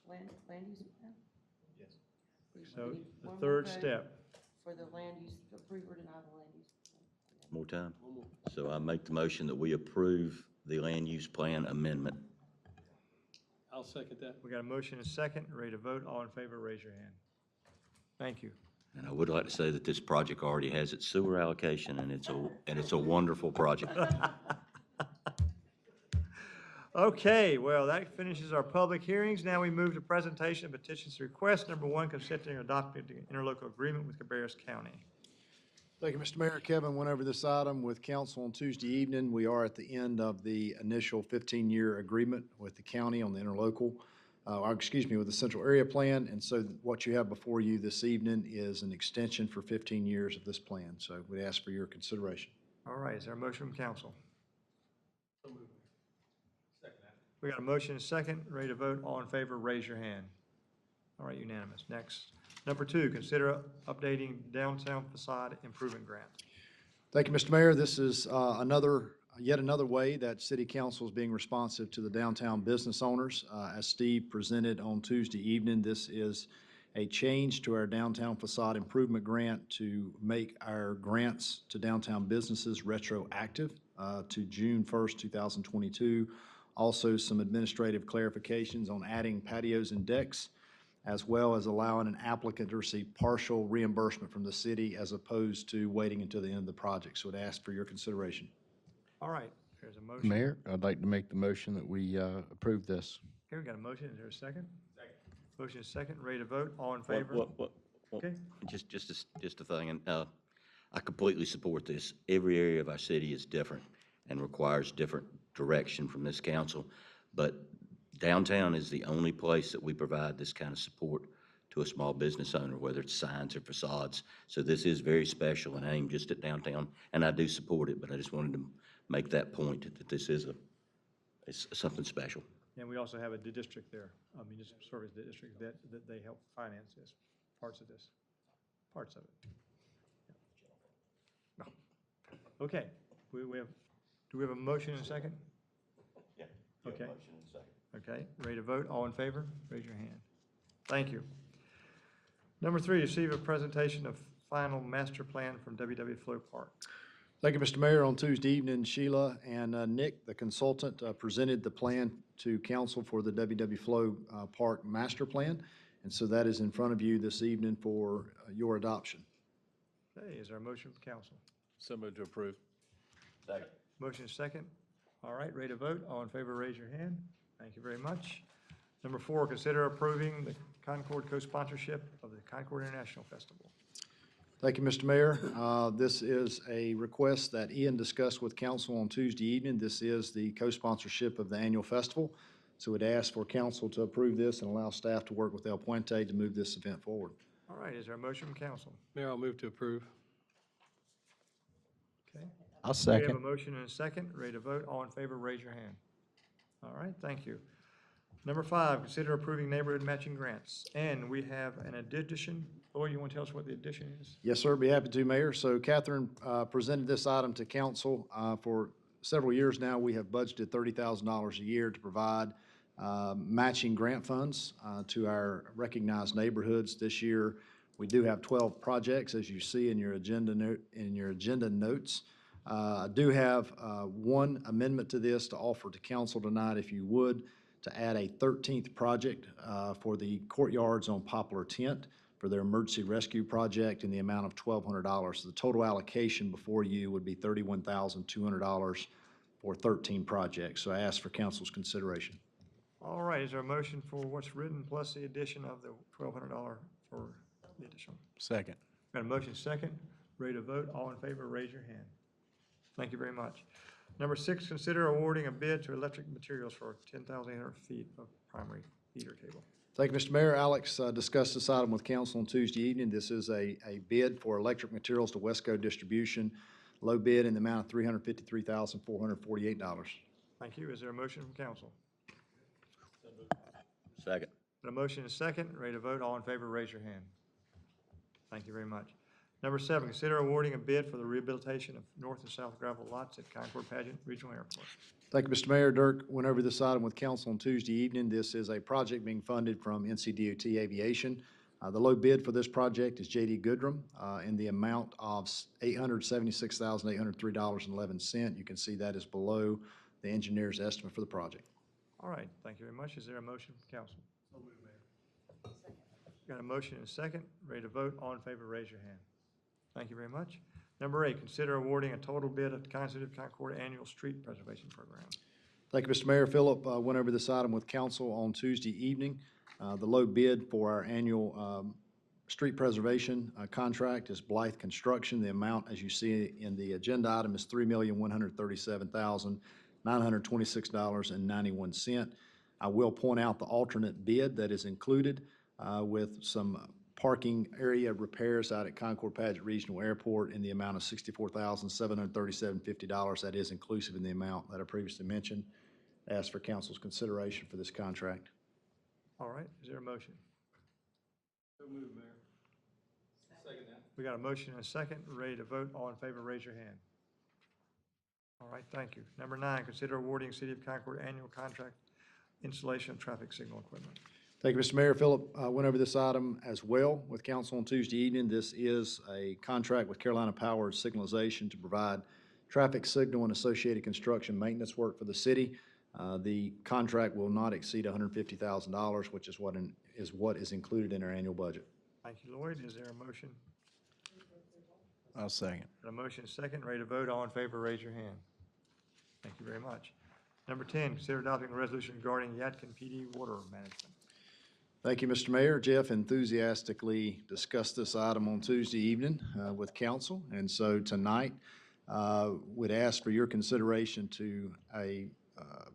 land use plan? Yes. We So need the one more third vote step. For the land use, approve or deny the land use plan. More time. So I make the motion that we approve the land use plan amendment. I'll second that. We got a motion and a second. Ready to vote? All in favor, raise your hand. Thank you. And I would like to say that this project already has its sewer allocation, and it's a wonderful project. Okay, well, that finishes our public hearings. Now we move to presentation of petitions to request. Number 1, considering adopting the interlocal agreement with Cabarrus County. Thank you, Mr. Mayor. Kevin went over this item with council on Tuesday evening. We are at the end of the initial 15-year agreement with the county on the interlocal, with the central area plan. And so what you have before you this evening is an extension for 15 years of this plan. So we ask for your consideration. All right, is there a motion from council? We got a motion and a second. Ready to vote? All in favor, raise your hand. All right, unanimous. Next. Number 2, consider updating downtown facade improvement grant. Thank you, Mr. Mayor. This is yet another way that City Council is being responsive to the downtown business owners. As Steve presented on Tuesday evening, this is a change to our downtown facade improvement grant to make our grants to downtown businesses retroactive to June 1st, 2022. Also, some administrative clarifications on adding patios and decks, as well as allowing an applicant to receive partial reimbursement from the city as opposed to waiting until the end of the project. So I'd ask for your consideration. All right, there's a motion. Mayor, I'd like to make the motion that we approve this. Okay, we got a motion. Is there a second? Second. Motion is second. Ready to vote? All in favor? Okay. Just a thing, and I completely support this. Every area of our city is different and requires different direction from this council, but downtown is the only place that we provide this kind of support to a small business owner, whether it's signs or facades. So this is very special and aimed just at downtown, and I do support it, but I just wanted to make that point that this is it's something special. And we also have a district there, a municipal service district that they help finance this, parts of it. No. Okay, we have, do we have a motion and a second? Yeah. Okay. Okay, ready to vote? All in favor? Raise your hand. Thank you. Number 3, receive a presentation of final master plan from WW Flow Park. Thank you, Mr. Mayor. On Tuesday evening, Sheila and Nick, the consultant, presented the plan to council for the WW Flow Park Master Plan. And so that is in front of you this evening for your adoption. Okay, is there a motion from council? So moved to approve. Second. Motion is second. All right, ready to vote? All in favor, raise your hand. Thank you very much. Number 4, consider approving the Concord co-sponsorship of the Concord International Festival. Thank you, Mr. Mayor. This is a request that Ian discussed with council on Tuesday evening. This is the co-sponsorship of the annual festival. So we'd ask for council to approve this and allow staff to work with El Puente to move this event forward. All right, is there a motion from council? Mayor, I'll move to approve. Okay. I'll We second. have a motion and a second. Ready to vote? All in favor, raise your hand. All right, thank you. Number 5, consider approving neighborhood matching grants. And we have an addition. Lloyd, you want to tell us what the addition is? Yes, sir. Be happy to, Mayor. So Catherine presented this item to council. For several years now, we have budgeted $30,000 a year to provide matching grant funds to our recognized neighborhoods. This year, we do have 12 projects, as you see in your agenda notes. I do have one amendment to this to offer to council tonight, if you would, to add a 13th project for the courtyards on Poplar Tent for their emergency rescue project in the amount of $1,200. So the total allocation before you would be $31,200 for 13 projects. So I ask for council's consideration. All right, is there a motion for what's written plus the addition of the $1,200 for the additional? Second. Got a motion second, ready to vote, all in favor, raise your hand. Thank you very much. Number 6, consider awarding a bid to Electric Materials for 10,800 feet of primary heater cable. Thank you, Mr. Mayor. Alex discussed this item with council on Tuesday evening. This is a bid for electric materials to Wesco Distribution. Low bid in the amount of $353,448. Thank you. Is there a motion from council? Second. Got a motion and a second, ready to vote, all in favor, raise your hand. Thank you very much. Number 7, consider awarding a bid for the rehabilitation of north and south gravel lots at Concord Pageant Regional Airport. Thank you, Mr. Mayor. Dirk went over this item with council on Tuesday evening. This is a project being funded from NCDOT Aviation. The low bid for this project is J.D. Goodrum in the amount of $876,803.11. You can see that is below the engineer's estimate for the project. All right, thank you very much. Is there a motion from council? So moved, Mayor. Got a motion and a second, ready to vote, all in favor, raise your hand. Thank you very much. Number 8, consider awarding a total bid of the City of Concord Annual Street Preservation Program. Thank you, Mr. Mayor. Philip went over this item with council on Tuesday evening. The low bid for our annual street preservation contract is Blythe Construction. The amount, as you see in the agenda item, is $3,137,926.91. I will point out the alternate bid that is included with some parking area repairs out at Concord Pageant Regional Airport in the amount of $64,737.50. That is inclusive in the amount that I previously mentioned. Ask for council's consideration for this contract. All right, is there a motion? So moved, Mayor. Second that. We got a motion and a second, ready to vote, all in favor, raise your hand. All right, thank you. Number 9, consider awarding City of Concord annual contract installation of traffic signal equipment. Thank you, Mr. Mayor. Philip went over this item as well with council on Tuesday evening. This is a contract with Carolina Power Signalization to provide traffic signal and associated construction maintenance work for the city. The contract will not exceed $150,000, which is what is included in our annual budget. Thank you, Lloyd. Is there a motion? I'll second. Got a motion and a second, ready to vote, all in favor, raise your hand. Thank you very much. Number 10, consider adopting a resolution regarding Yadkin PD water management. Thank you, Mr. Mayor. Jeff enthusiastically discussed this item on Tuesday evening with council, and so tonight would ask for your consideration to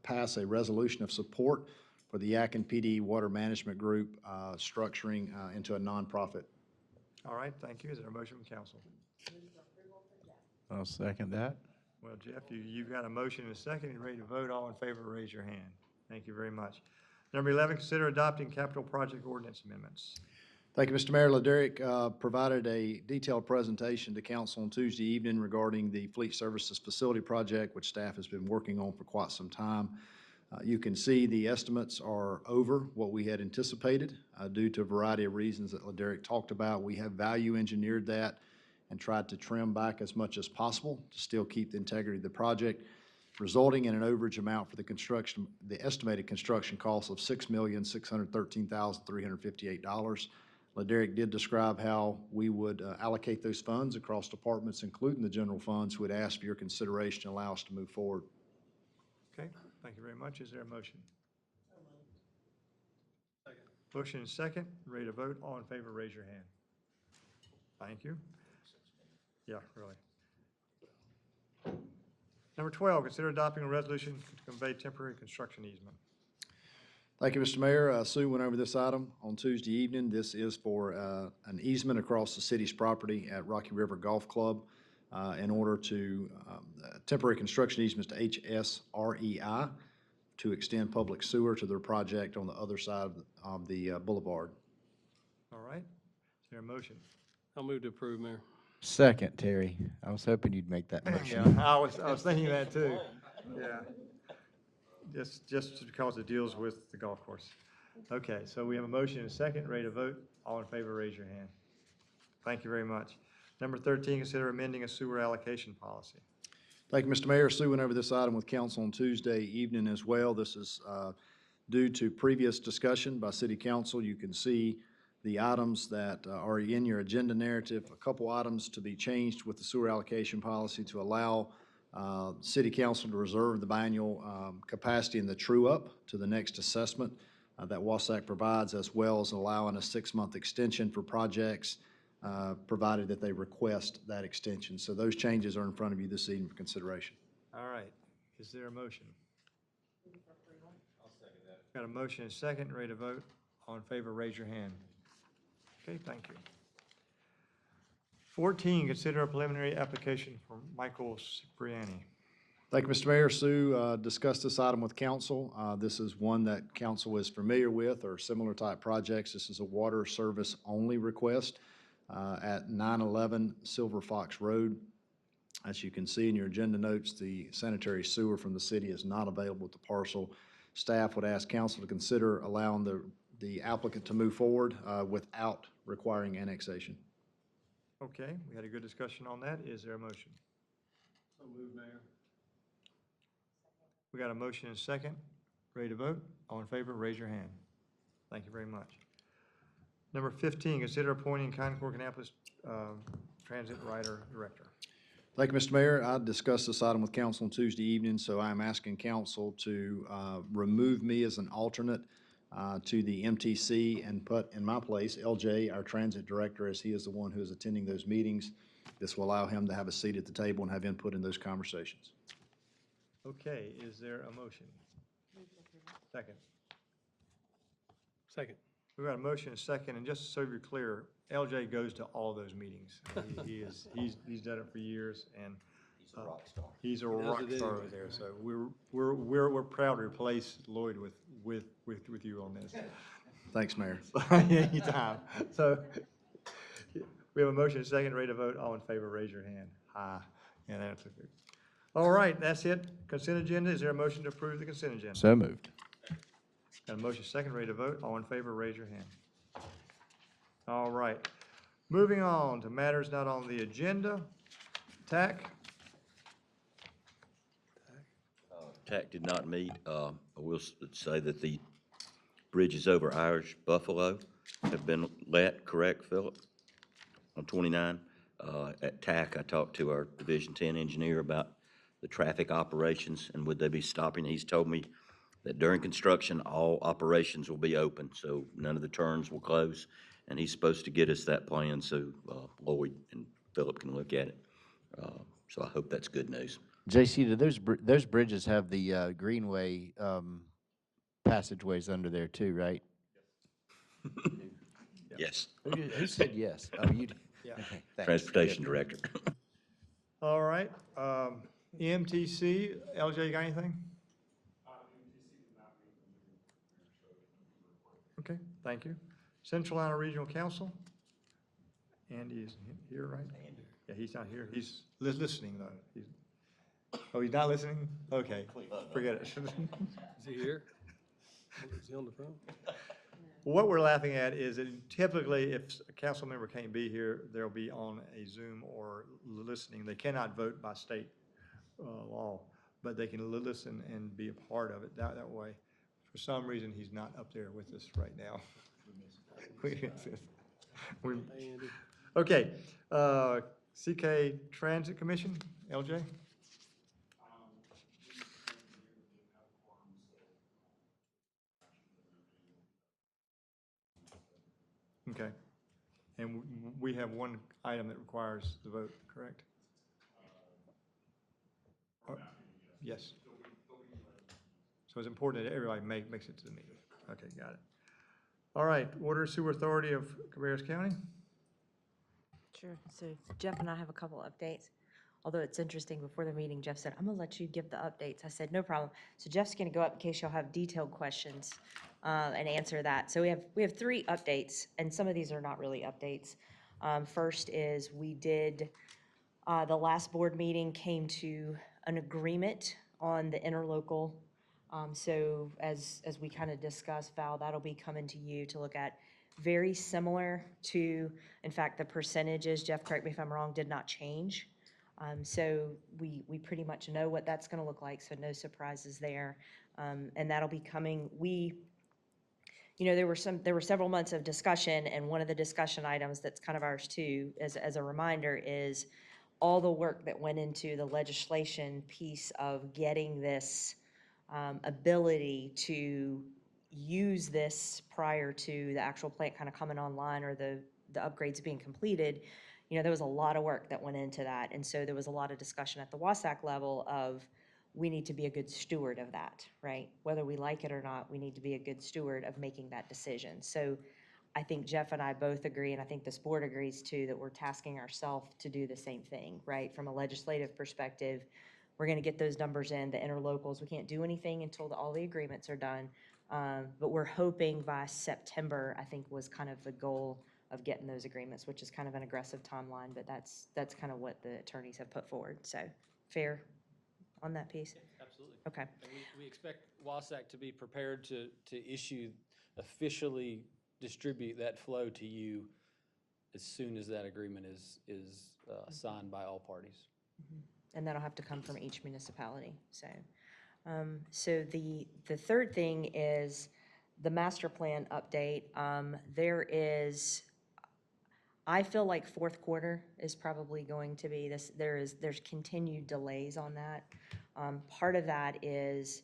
pass a resolution of support for the Yadkin PD Water Management Group structuring into a nonprofit. All right, thank you. Is there a motion from council? I'll second that. Well, Jeff, you've got a motion and a second. You're ready to vote. All in favor, raise your hand. Thank you very much. Number 11, consider adopting capital project ordinance amendments. Thank you, Mr. Mayor. LaDerrick provided a detailed presentation to council on Tuesday evening regarding the Fleet Services Facility Project, which staff has been working on for quite some time. You can see the estimates are over what we had anticipated due to a variety of reasons that LaDerrick talked about. We have value engineered that and tried to trim back as much as possible to still keep the integrity of the project, resulting in an overage amount for the estimated construction cost of $6,613,358. LaDerrick did describe how we would allocate those funds across departments, including the general funds. Would ask for your consideration to allow us to move forward. Okay, thank you very much. Is there a motion? Second. Motion and second, ready to vote. All in favor, raise your hand. Thank you. Yeah, really. Number 12, consider adopting a resolution to convey temporary construction easement. Thank you, Mr. Mayor. Sue went over this item on Tuesday evening. This is for an easement across the city's property at Rocky River Golf Club in order to temporary construction easements to HSREI to extend public sewer to their project on the other side of the boulevard. All right, is there a motion? I'll move to approve, Mayor. Second, Terry. I was hoping you'd make that motion. Yeah, I was thinking that too. Yeah. Just because it deals with the golf course. Okay, so we have a motion and a second, ready to vote. All in favor, raise your hand. Thank you very much. Number 13, consider amending a sewer allocation policy. Thank you, Mr. Mayor. Sue went over this item with council on Tuesday evening as well. This is due to previous discussion by city council. You can see the items that are in your agenda narrative, a couple items to be changed with the sewer allocation policy to allow City Council to reserve the biannual capacity in the true-up to the next assessment that WASAC provides, as well as allowing a 6-month extension for projects, provided that they request that extension. So those changes are in front of you this evening for consideration. All right. Is there a motion? I'll second that. Got a motion and a second, ready to vote. All in favor, raise your hand. Okay, thank you. 14, consider a preliminary application for Michael Cipriani. Thank you, Mr. Mayor. Sue discussed this item with council. This is one that council is familiar with or similar type projects. This is a water service only request at 911 Silver Fox Road. As you can see in your agenda notes, the sanitary sewer from the city is not available at the parcel. Staff would ask council to consider allowing the applicant to move forward without requiring annexation. Okay, we had a good discussion on that. Is there a motion? So moved, Mayor. We got a motion and a second. Ready to vote? All in favor, raise your hand. Thank you very much. Number 15, consider appointing Concord Kannapolis Transit Rider Director. Thank you, Mr. Mayor. I discussed this item with council on Tuesday evening, so I'm asking council to remove me as an alternate to the MTC and put in my place LJ, our transit director, as he is the one who is attending those meetings. This will allow him to have a seat at the table and have input in those conversations. Okay, is there a motion? Second. Second. We got a motion and a second, and just so you're clear, LJ goes to all those meetings. He's done it for years, and He's a rock star. he's a He does rock it star anyway. over there. So we're proud to replace Lloyd with you on this. Thanks, Mayor. Anytime. So we have a motion and a second, ready to vote. All in favor, raise your hand. Aye. And that's it. All right, that's it. Consent agenda. Is there a motion to approve the consent agenda? So moved. Got a motion second, ready to vote. All in favor, raise your hand. All right. Moving on to matters not on the agenda. TAC. TAC did not meet. I will say that the bridges over Irish Buffalo have been let, correct, Philip? On 29. At TAC, I talked to our Division 10 engineer about the traffic operations and would they be stopping. He's told me that during construction, all operations will be open, so none of the turns will close. And he's supposed to get us that plan so Lloyd and Philip can look at it. So I hope that's good news. JC, do those bridges have the greenway passageways under there too, right? Yes. Who said yes? Oh, you did. Yeah. Okay, thanks. Transportation Director. All right. EMTC, LJ, you got anything? Okay, thank you. Central Iowa Regional Council. Andy is here, right? Yeah, he's not here. He's listening, though. Oh, he's not listening? Okay, forget it. Is he here? Is he on the phone? What we're laughing at is that typically if a council member can't be here, they'll be on a Zoom or listening. They cannot vote by state law, but they can listen and be a part of it that way. For some reason, he's not up there with us right now. Okay, CK Transit Commission, LJ? Okay. And we have one item that requires the vote, correct? Yes. So it's important that everybody makes it to the meeting. Okay, got it. All right, Water Sewer Authority of Cabarrus County? Sure. So Jeff and I have a couple updates. Although it's interesting, before the meeting, Jeff said, I'm gonna let you give the updates. I said, no problem. So Jeff's gonna go up in case y'all have detailed questions and answer that. So we have 3 updates, and some of these are not really updates. First is we did, the last board meeting came to an agreement on the interlocal. So as we kind of discussed, Val, that'll be coming to you to look at. Very similar to, in fact, the percentages, Jeff, correct me if I'm wrong, did not change. So we pretty much know what that's going to look like, so no surprises there. And that'll be coming. There were several months of discussion, and one of the discussion items that's kind of ours too, as a reminder, is all the work that went into the legislation piece of getting this ability to use this prior to the actual plant kind of coming online or the upgrades being completed, there was a lot of work that went into that. And so there was a lot of discussion at the WASAC level of, we need to be a good steward of that, right? Whether we like it or not, we need to be a good steward of making that decision. So I think Jeff and I both agree, and I think this board agrees too, that we're tasking ourselves to do the same thing, right? From a legislative perspective, we're gonna get those numbers in, the interlocals. We can't do anything until all the agreements are done. But we're hoping by September, I think was kind of the goal of getting those agreements, which is kind of an aggressive timeline, but that's kind of what the attorneys have put forward. So fair on that piece? Absolutely. Okay. And we expect WASAC to be prepared to officially distribute that flow to you as soon as that agreement is signed by all parties. And that'll have to come from each municipality. So the third thing is the master plan update. I feel like fourth quarter is probably going to be this. There's continued delays on that. Part of that is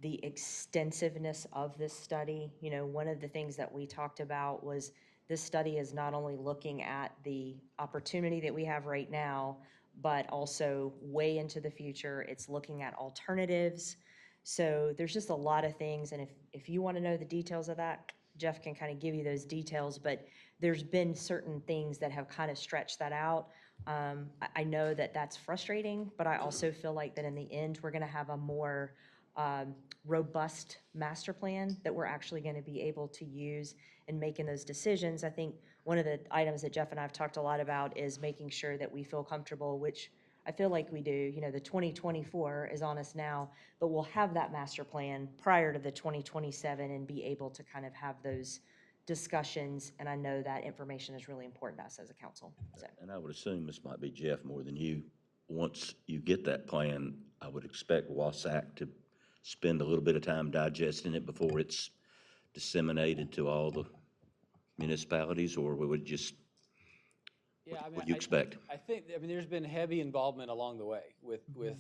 the extensiveness of this study. One of the things that we talked about was this study is not only looking at the opportunity that we have right now, but also way into the future. It's looking at alternatives. So there's just a lot of things. And if you want to know the details of that, Jeff can kind of give you those details, but there's been certain things that have kind of stretched that out. I know that that's frustrating, but I also feel like that in the end, we're going to have a more robust master plan that we're actually going to be able to use in making those decisions. I think one of the items that Jeff and I have talked a lot about is making sure that we feel comfortable, which I feel like we do. The 2024 is on us now, but we'll have that master plan prior to the 2027 and be able to kind of have those discussions. And I know that information is really important to us as a council. And I would assume this might be Jeff more than you. Once you get that plan, I would expect WASAC to spend a little bit of time digesting it before it's disseminated to all the municipalities, or we would just, what do you expect? I think, there's been heavy involvement along the way with the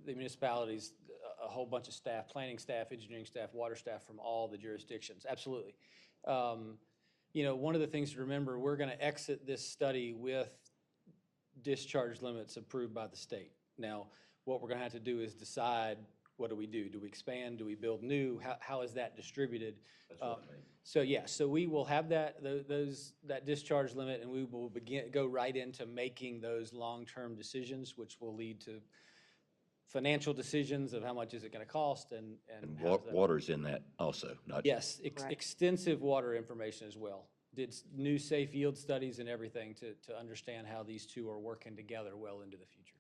municipalities, a whole bunch of staff, planning staff, engineering staff, water staff from all the jurisdictions, absolutely. One of the things to remember, we're going to exit this study with discharge limits approved by the state. Now, what we're going to have to do is decide, what do we do? Do we expand? Do we build new? How is that distributed? That's what I mean. So we will have that discharge limit, and we will go right into making those long-term decisions, which will lead to financial decisions of how much is it going to cost and Water's in that also, not yes, extensive water information as well. Did new safe yield studies and everything to understand how these two are working together well into the future.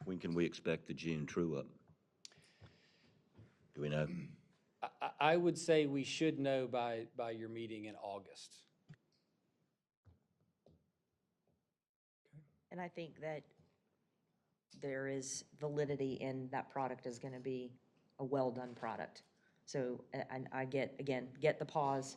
When can we expect the June true-up? Do we know? I would say we should know by your meeting in August. And I think that there is validity in that product is going to be a well-done product. So I get the pause,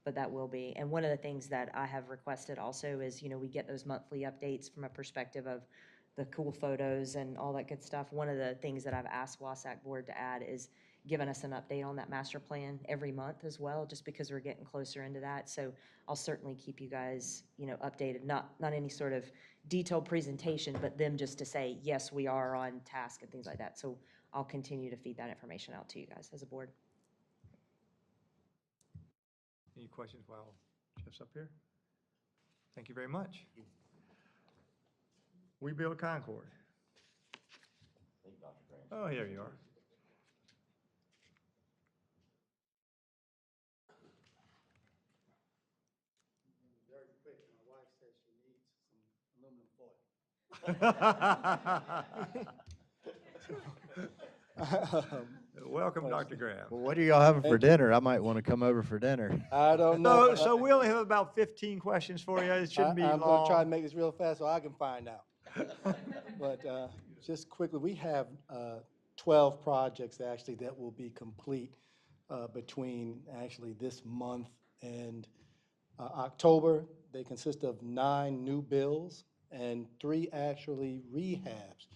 but that will be. And one of the things that I have requested also is, we get those monthly updates from a perspective of the cool photos and all that good stuff. One of the things that I've asked WASAC board to add is giving us an update on that master plan every month as well, just because we're getting closer into that. So I'll certainly keep you guys, updated, not any sort of detailed presentation, but them just to say, yes, we are on task and things like that. So I'll continue to feed that information out to you guys as a board. Any questions while Jeff's up here? Thank you very much. We build Concord. Oh, here you are. Very quick, my wife says she needs some aluminum foil. Welcome, Dr. Graham. Well, what are y'all having for dinner? I might want to come over for dinner. I don't know. So we only have about 15 questions for you. It shouldn't be long. I'm going to try to make this real fast so I can find out. But just quickly, we have 12 projects actually that will be complete between actually this month and October. They consist of 9 new bills and 3 actually rehabs.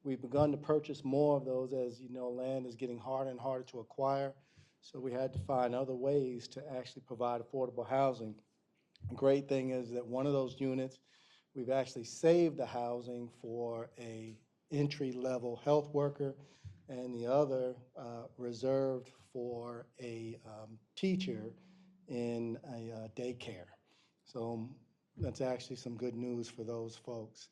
We've begun to purchase more of those. As you know, land is getting harder and harder to acquire, so we had to find other ways to actually provide affordable housing. The great thing is that one of those units, we've actually saved the housing for a entry-level health worker, and the other reserved for a teacher in a daycare. So that's actually some good news for those folks.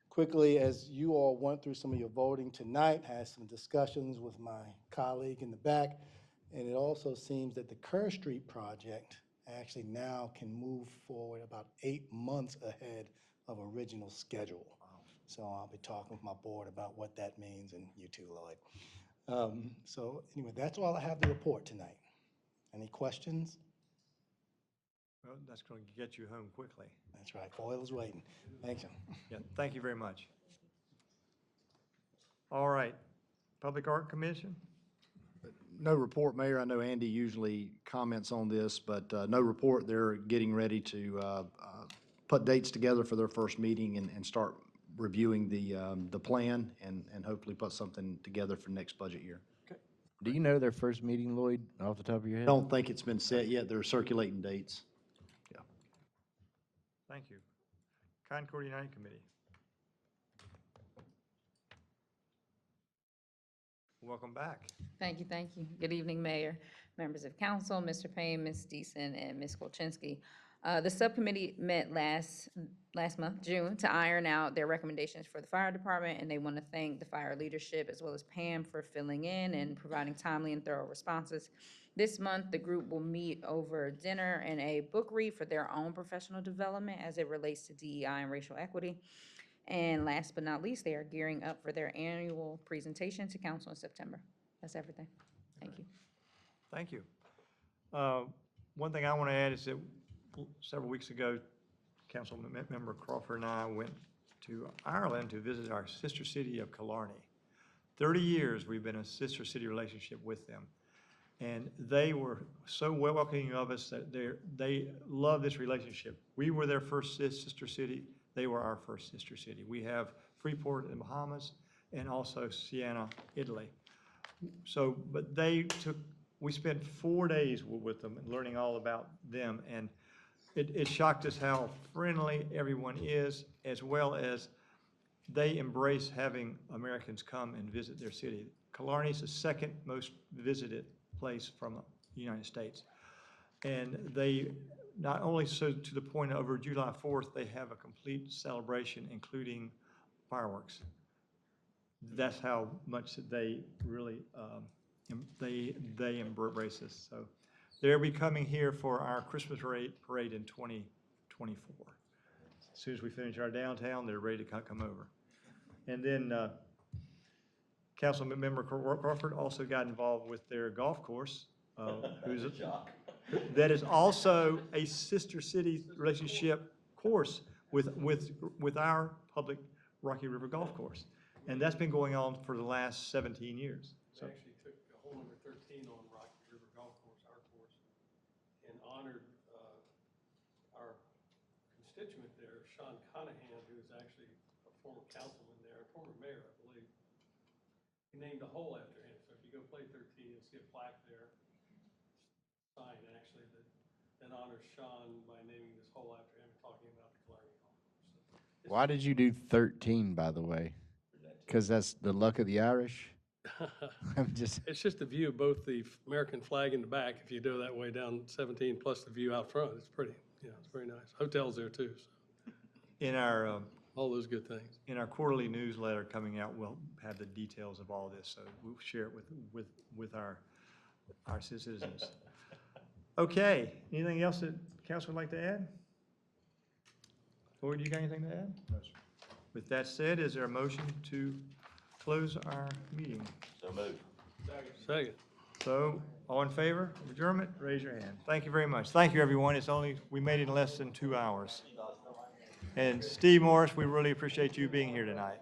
Quickly, as you all went through some of your voting tonight, had some discussions with my colleague in the back, and it also seems that the Kerr Street project actually now can move forward about 8 months ahead of original schedule. So I'll be talking with my board about what that means, and you too, Lloyd. So anyway, that's all I have to report tonight. Any questions? Well, that's going to get you home quickly. That's right, Foyle is waiting. Thank you. Yeah, thank you very much. All right, Public Art Commission? No report, Mayor. I know Andy usually comments on this, but no report. They're getting ready to put dates together for their first meeting and start reviewing the plan and hopefully put something together for next budget year. Do you know their first meeting, Lloyd, off the top of your I head? don't think it's been set yet. They're circulating dates. Yeah. Thank you. Concord United Committee. Welcome back. Thank you, thank you. Good evening, Mayor, members of council, Mr. Payne, Ms. Deason, and Ms. Kolchinsky. The subcommittee met last month, June, to iron out their recommendations for the fire department, and they want to thank the fire leadership as well as Pam for filling in and providing timely and thorough responses. This month, the group will meet over dinner and a book read for their own professional development as it relates to DEI and racial equity. And last but not least, they are gearing up for their annual presentation to council in September. That's everything. Thank you. Thank you. One thing I want to add is that several weeks ago, Council Member Crawford and I went to Ireland to visit our sister city of Killarney. 30 years we've been a sister city relationship with them. And they were so welcoming of us that they love this relationship. We were their first sister city. They were our first sister city. We have Freeport in the Bahamas and also Siena, Italy. So, but we spent 4 days with them and learning all about them. And it shocked us how friendly everyone is, as well as they embrace having Americans come and visit their city. Killarney is the second most visited place from the United States. And they, not only so to the point over July 4th, they have a complete celebration, including fireworks. That's how much that they embrace us. So they'll be coming here for our Christmas parade in 2024. As soon as we finish our downtown, they're ready to come over. And then Councilmember Crawford also got involved with their golf course, that is also a sister city relationship course with our public Rocky River Golf Course. And that's been going on for the last 17 years. We actually took a hole number 13 on Rocky River Golf Course, our course, and honored our constituent there, Sean Conahan, who is actually a former councilman there, a former mayor, I believe. He named a hole after him. So if you go play 13, you'll see a plaque there, sign actually, that honors Sean by naming this hole after him and talking about the Killarney Golf Course. So Why did you do 13, by the way? Because that's the luck of the Irish? It's just a view of both the American flag in the back, if you go that way down 17, plus the view out front. It's pretty, it's very nice. Hotels there too. So. In our all those good things. In our quarterly newsletter coming out, we'll have the details of all this, so we'll share it with our citizens. Okay, anything else that council would like to add? Or do you got anything to add? No, sir. With that said, is there a motion to close our meeting? So moved. Second. So, all in favor of adjournment, raise your hand. Thank you very much. Thank you, everyone. We made it in less than 2 hours. And Steve Morris, we really appreciate you being here tonight.